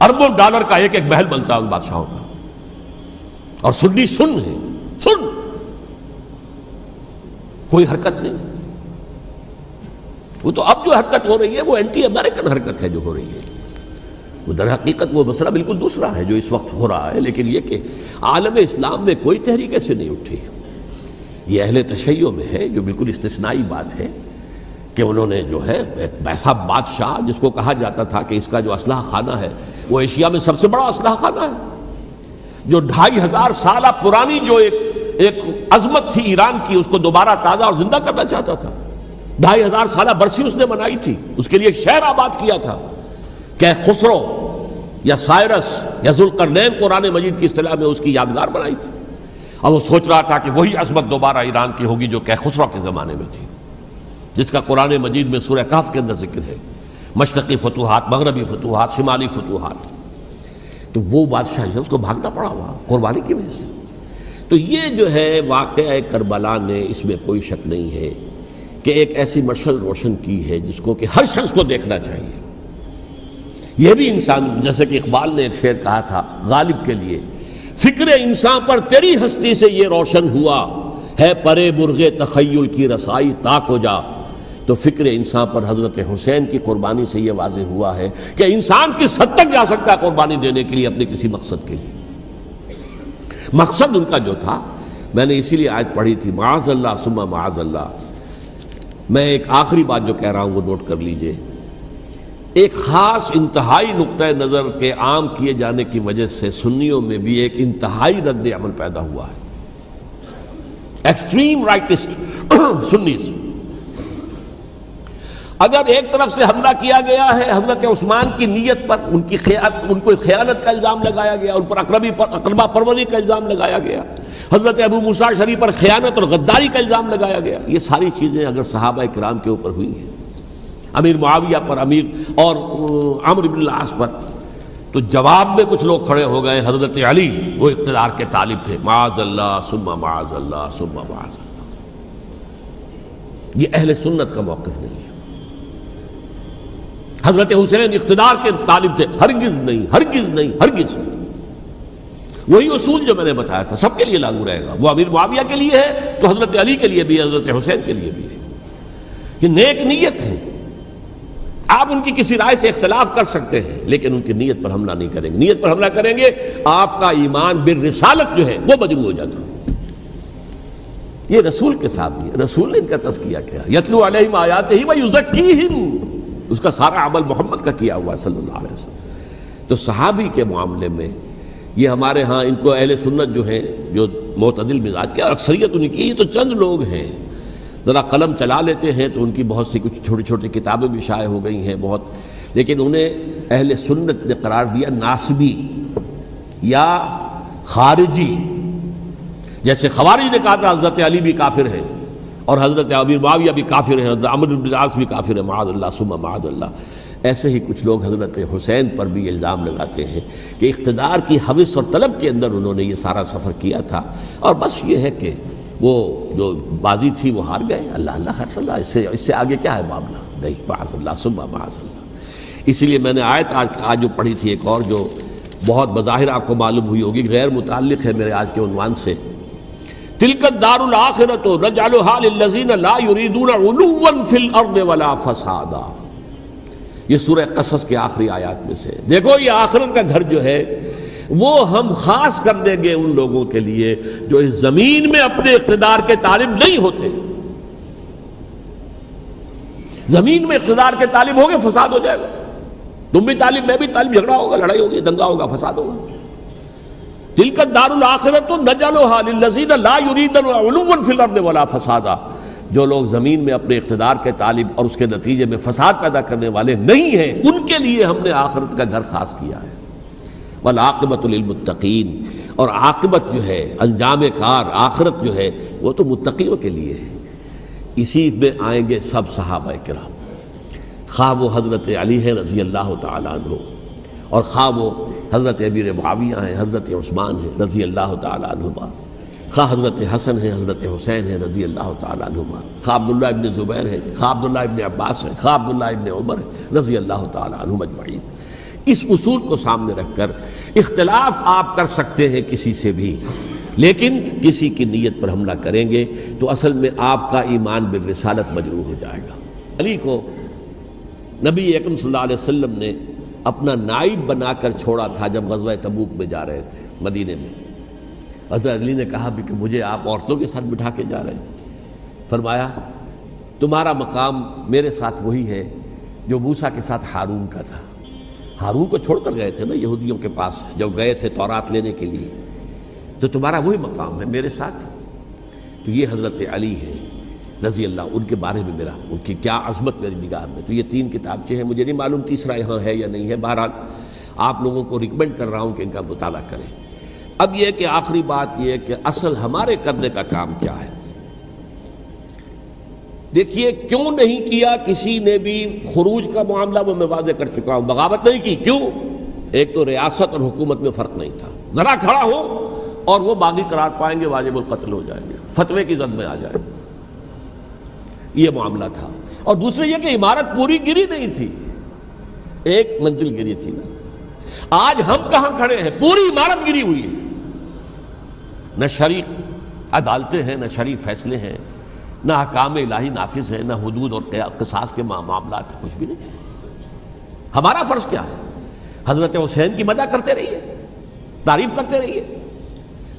اربوں ڈالر کا ایک ایک محل بنتا ہے ان بادشاہوں کا، اور سنی سن ہے، سن، کوئی حرکت نہیں۔ وہ تو اب جو حرکت ہو رہی ہے وہ اینٹی امریکن حرکت ہے جو ہو رہی ہے، وہ در حقیقت وہ مسئلہ بالکل دوسرا ہے جو اس وقت ہو رہا ہے، لیکن یہ کہ عالم اسلام میں کوئی تحریک ایسے نہیں اٹھی۔ یہ اہل تشیع میں ہے جو بالکل استثنائی بات ہے کہ انہوں نے جو ہے ایک ایسا بادشاہ جس کو کہا جاتا تھا کہ اس کا جو اسلحہ خانہ ہے وہ ایشیا میں سب سے بڑا اسلحہ خانہ ہے، جو 2500 سالہ پرانی جو ایک عظمت تھی ایران کی، اس کو دوبارہ تازہ اور زندہ کرنا چاہتا تھا۔ 2500 سالہ برسی اس نے منائی تھی، اس کے لیے ایک شہر آباد کیا تھا کہ خسرو یا سائرس یا ذوالقرنین قرآن مجید کی اصطلاح میں اس کی یادگار بنائی تھی، اور وہ سوچ رہا تھا کہ وہی عظمت دوبارہ ایران کی ہوگی جو کہ خسرو کے زمانے میں تھی، جس کا قرآن مجید میں سورہ کہف کے اندر ذکر ہے، مشرقی فتوحات، مغربی فتوحات، شمالی فتوحات۔ تو وہ بادشاہ ہے، اس کو بھاگنا پڑا وہاں قربانی کی وجہ سے۔ تو یہ جو ہے واقعہ کربلا نے، اس میں کوئی شک نہیں ہے کہ ایک ایسی مشعل روشن کی ہے جس کو کہ ہر شخص کو دیکھنا چاہیے۔ یہ بھی انسان، جیسے کہ اقبال نے ایک شعر کہا تھا غالب کے لیے، فکر انسان پر تیری ہستی سے یہ روشن ہوا ہے، پرے مرغ تخیل کی رسائی تاک ہو جا، تو فکر انسان پر حضرت حسین کی قربانی سے یہ واضح ہوا ہے کہ انسان کس حد تک جا سکتا ہے قربانی دینے کے لیے اپنے کسی مقصد کے لیے۔ مقصد ان کا جو تھا، میں نے اسی لیے آیت پڑھی تھی، معاذ اللہ ثم معاذ اللہ۔ میں ایک آخری بات جو کہہ رہا ہوں وہ نوٹ کر لیجئے، ایک خاص انتہائی نقطۂ نظر کے عام کیے جانے کی وجہ سے سنیوں میں بھی ایک انتہائی رد عمل پیدا ہوا ہے۔ ایکسٹریم رائٹسٹ سنیز، اگر ایک طرف سے حملہ کیا گیا ہے حضرت عثمان کی نیت پر، ان کو خیانت کا الزام لگایا گیا، ان پر اقربا پروری کا الزام لگایا گیا، حضرت ابو موسیٰ شریف پر خیانت اور غداری کا الزام لگایا گیا، یہ ساری چیزیں اگر صحابہ کرام کے اوپر ہوئی ہیں، امیر معاویہ پر، امیر اور عمرو بن العاص پر، تو جواب میں کچھ لوگ کھڑے ہو گئے، حضرت علی وہ اقتدار کے طالب تھے، معاذ اللہ ثم معاذ اللہ ثم معاذ اللہ۔ یہ اہل سنت کا موقف نہیں ہے۔ حضرت حسین اقتدار کے طالب تھے، ہرگز نہیں، ہرگز نہیں، ہرگز نہیں۔ وہی اصول جو میں نے بتایا تھا سب کے لیے لاگو رہے گا، وہ امیر معاویہ کے لیے ہے تو حضرت علی کے لیے بھی، حضرت حسین کے لیے بھی ہے۔ یہ نیک نیت ہے، آپ ان کی کسی رائے سے اختلاف کر سکتے ہیں لیکن ان کی نیت پر حملہ نہیں کریں گے۔ نیت پر حملہ کریں گے آپ کا ایمان بالرسالت جو ہے وہ مجروح ہو جاتا ہے۔ یہ رسول کے ساتھ بھی ہے، رسول نے ان کا تزکیہ کیا، یتلو علیہم آیاتہ ویزکیہم، اس کا سارا عمل محمد کا کیا ہوا ہے صلی اللہ علیہ وسلم۔ تو صحابی کے معاملے میں یہ ہمارے ہاں ان کو اہل سنت جو ہیں، جو معتدل مزاج کے، اور اکثریت ان کی، یہ تو چند لوگ ہیں، ذرا قلم چلا لیتے ہیں تو ان کی بہت سی کچھ چھوٹی چھوٹی کتابیں بھی شائع ہو گئی ہیں بہت، لیکن انہیں اہل سنت نے قرار دیا ناسبی یا خارجی۔ جیسے خوارج نے کہا تھا حضرت علی بھی کافر ہیں اور حضرت ابی معاویہ بھی کافر ہیں، حضرت عمرو بن العاص بھی کافر ہیں، معاذ اللہ ثم معاذ اللہ۔ ایسے ہی کچھ لوگ حضرت حسین پر بھی الزام لگاتے ہیں کہ اقتدار کی ہوس اور طلب کے اندر انہوں نے یہ سارا سفر کیا تھا، اور بس یہ ہے کہ وہ جو بازی تھی وہ ہار گئے، اللہ اللہ خیر صلی اللہ، اس سے آگے کیا ہے معاملہ؟ نہیں، معاذ اللہ ثم معاذ اللہ۔ اسی لیے میں نے آیت آج جو پڑھی تھی ایک اور جو بہت بظاہر آپ کو معلوم ہوئی ہوگی، غیر متعلق ہے میرے آج کے عنوان سے، تلک الدار الآخرۃ نجعلھا للذین لا یریدون علوا فی الارض ولا فسادا۔ یہ سورہ قصص کے آخری آیات میں سے، دیکھو یہ آخرت کا گھر جو ہے وہ ہم خاص کر دیں گے ان لوگوں کے لیے جو اس زمین میں اپنے اقتدار کے طالب نہیں ہوتے۔ زمین میں اقتدار کے طالب ہوگے فساد ہو جائے گا، تم بھی طالب میں بھی طالب، جھگڑا ہوگا، لڑائی ہوگی، دنگا ہوگا، فساد ہوگا۔ تلک الدار الآخرۃ نجعلھا للذین لا یریدون علوا فی الارض ولا فسادا۔ جو لوگ زمین میں اپنے اقتدار کے طالب اور اس کے نتیجے میں فساد پیدا کرنے والے نہیں ہیں، ان کے لیے ہم نے آخرت کا گھر خاص کیا ہے۔ والعاقبۃ للمتقین، اور عاقبت جو ہے، انجام کار، آخرت جو ہے وہ تو متقیوں کے لیے ہے۔ اسی میں آئیں گے سب صحابہ کرام، خواہ وہ حضرت علی ہیں رضی اللہ تعالیٰ عنہ، اور خواہ وہ حضرت امیر معاویہ ہیں، حضرت عثمان ہیں رضی اللہ تعالیٰ عنہما، خواہ حضرت حسن ہیں، حضرت حسین ہیں رضی اللہ تعالیٰ عنہما، خواہ عبداللہ ابن زبیر ہیں، خواہ عبداللہ ابن عباس ہیں، خواہ عبداللہ ابن عمر ہیں رضی اللہ تعالیٰ عنہم اجمعین۔ اس اصول کو سامنے رکھ کر اختلاف آپ کر سکتے ہیں کسی سے بھی، لیکن کسی کی نیت پر حملہ کریں گے تو اصل میں آپ کا ایمان بالرسالت مجروح ہو جائے گا۔ علی کو نبی اکرم صلی اللہ علیہ وسلم نے اپنا نائب بنا کر چھوڑا تھا جب غزوہ تبوک میں جا رہے تھے مدینے میں۔ حضرت علی نے کہا بھی کہ مجھے آپ عورتوں کے ساتھ بٹھا کے جا رہے ہیں۔ فرمایا تمہارا مقام میرے ساتھ وہی ہے جو موسیٰ کے ساتھ ہارون کا تھا۔ ہارون کو چھوڑ کر گئے تھے نا یہودیوں کے پاس جب گئے تھے تورات لینے کے لیے، تو تمہارا وہی مقام ہے میرے ساتھ۔ تو یہ حضرت علی ہے رضی اللہ، ان کے بارے میں میرا، ان کی کیا عظمت میری نگاہ میں۔ تو یہ 3 کتابچے ہیں، مجھے نہیں معلوم تیسرا یہاں ہے یا نہیں ہے، بہرحال آپ لوگوں کو ریکمینڈ کر رہا ہوں کہ ان کا مطالعہ کریں۔ اب یہ کہ آخری بات یہ کہ اصل ہمارے کرنے کا کام کیا ہے۔ دیکھیے کیوں نہیں کیا کسی نے بھی خروج کا معاملہ، وہ میں واضح کر چکا ہوں، بغاوت نہیں کی۔ کیوں؟ ایک تو ریاست اور حکومت میں فرق نہیں تھا، ذرا کھڑا ہو اور وہ باغی قرار پائیں گے، واجب القتل ہو جائیں گے، فتوے کی زد میں آ جائیں گے، یہ معاملہ تھا۔ اور دوسرے یہ کہ عمارت پوری گری نہیں تھی، ایک منزل گری تھی نا۔ آج ہم کہاں کھڑے ہیں؟ پوری عمارت گری ہوئی ہے، نہ شرعی عدالتیں ہیں، نہ شرعی فیصلے ہیں، نہ احکام الہی نافذ ہے، نہ حدود اور قصاص کے معاملات، کچھ بھی نہیں۔ ہمارا فرض کیا ہے؟ حضرت حسین کی مدح کرتے رہیے، تعریف کرتے رہیے،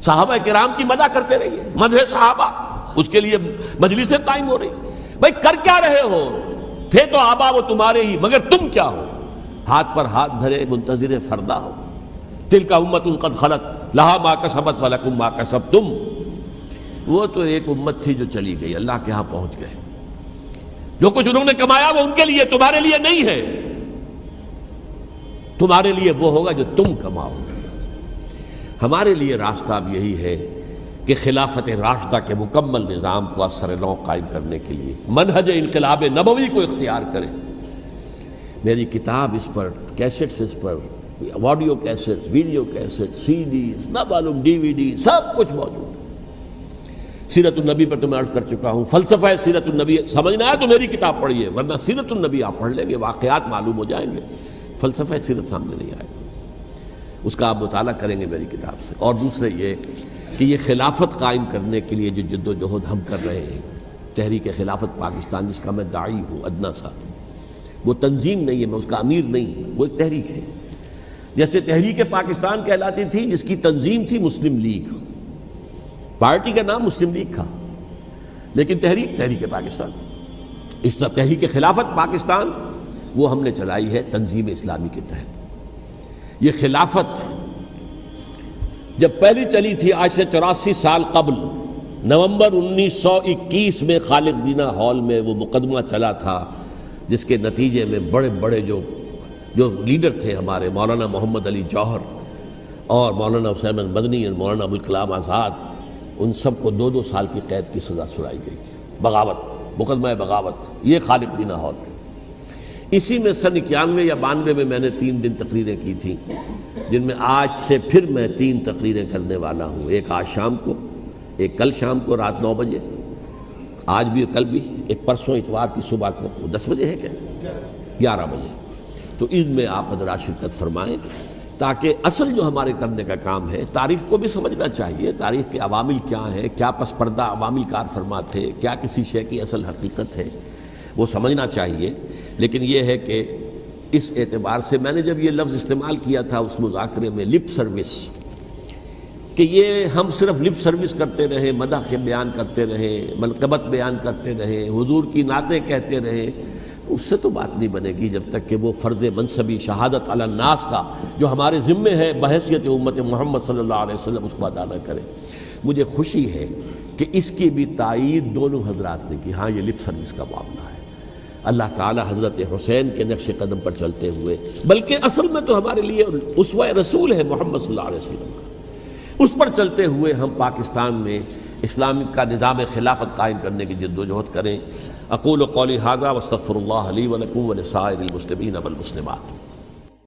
صحابہ کرام کی مدح کرتے رہیے، مدح صحابہ، اس کے لیے مجلسیں قائم ہو رہی۔ بھائی کر کیا رہے ہو؟ تھے تو آبا وہ تمہارے ہی، مگر تم کیا ہو؟ ہاتھ پر ہاتھ دھرے منتظر فردا ہو۔ تلک امۃ قد خلت لہا ما کسبت ولکم ما کسبتم۔ وہ تو ایک امت تھی جو چلی گئی، اللہ کے ہاں پہنچ گئے۔ جو کچھ انہوں نے کمایا وہ ان کے لیے، تمہارے لیے نہیں ہے۔ تمہارے لیے وہ ہوگا جو تم کماؤ گے۔ ہمارے لیے راستہ اب یہی ہے کہ خلافت راشدہ کے مکمل نظام کو اثر نو قائم کرنے کے لیے منہج انقلاب نبوی کو اختیار کریں۔ میری کتاب اس پر، کیسٹس اس پر، آڈیو کیسٹس، ویڈیو کیسٹ، سی ڈیز، نہ معلوم ڈی وی ڈی، سب کچھ موجود ہے۔ سیرت النبی پر تو میں عرض کر چکا ہوں، فلسفہ سیرت النبی سمجھنا ہے تو میری کتاب پڑھیے، ورنہ سیرت النبی آپ پڑھ لیں گے، واقعات معلوم ہو جائیں گے، فلسفہ سیرت سامنے نہیں آئے، اس کا آپ مطالعہ کریں گے میری کتاب سے۔ اور دوسرے یہ کہ یہ خلافت قائم کرنے کے لیے جو جد و جہد ہم کر رہے ہیں، تحریک خلافت پاکستان جس کا میں داعی ہوں ادنا سا، وہ تنظیم نہیں ہے، میں اس کا امیر نہیں، وہ ایک تحریک ہے۔ جیسے تحریک پاکستان کہلاتی تھی جس کی تنظیم تھی مسلم لیگ، پارٹی کا نام مسلم لیگ تھا، لیکن تحریک پاکستان، اس طرح تحریک خلافت پاکستان وہ ہم نے چلائی ہے تنظیم اسلامی کے تحت۔ یہ خلافت جب پہلی چلی تھی آج سے 84 سال قبل، نومبر 1921 میں خالد دینہ ہال میں وہ مقدمہ چلا تھا، جس کے نتیجے میں بڑے بڑے جو لیڈر تھے ہمارے، مولانا محمد علی جوہر اور مولانا حسین مدنی اور مولانا ابوالکلام آزاد، ان سب کو 2 سال کی قید کی سزا سنائی گئی تھی، بغاوت، مقدمہ بغاوت، یہ خالد دینہ ہال۔ اسی میں سن 91 یا 92 میں نے 3 دن تقریریں کی تھیں، جن میں آج سے پھر میں 3 تقریریں کرنے والا ہوں، ایک آج شام کو، ایک کل شام کو رات 9 بجے، آج بھی کل بھی، ایک پرسوں اتوار کی صبح کو، 10 بجے ہے کیا؟ 11 بجے۔ تو ان میں آپ حضرات شرکت فرمائیں، تاکہ اصل جو ہمارے کرنے کا کام ہے، تاریخ کو بھی سمجھنا چاہیے، تاریخ کے عوامل کیا ہیں، کیا پس پردہ عوامل کار فرما تھے، کیا کسی شے کی اصل حقیقت ہے، وہ سمجھنا چاہیے۔ لیکن یہ ہے کہ اس اعتبار سے میں نے جب یہ لفظ استعمال کیا تھا اس مذاکرے میں، لپ سروس، کہ یہ ہم صرف لپ سروس کرتے رہیں، مدح کے بیان کرتے رہیں، منقبت بیان کرتے رہیں، حضور کی نعتیں کہتے رہیں، اس سے تو بات نہیں بنے گی جب تک کہ وہ فرض منصبی شہادت علی الناس کا جو ہمارے ذمے ہے بحیثیت امت محمد صلی اللہ علیہ وسلم، اس کو ادا نہ کریں۔ مجھے خوشی ہے کہ اس کی بھی تائید دونوں حضرات نے کی، ہاں یہ لپ سروس کا معاملہ ہے۔ اللہ تعالی حضرت حسین کے نقش قدم پر چلتے ہوئے، بلکہ اصل میں تو ہمارے لیے اسوہ رسول ہے محمد صلی اللہ علیہ وسلم کا، اس پر چلتے ہوئے ہم پاکستان میں اسلام کا نظام خلافت قائم کرنے کی جد و جہد کریں۔ اقول قولی ھذا واستغفر اللہ لی ولکم ولسائر المسلمین والمسلمات۔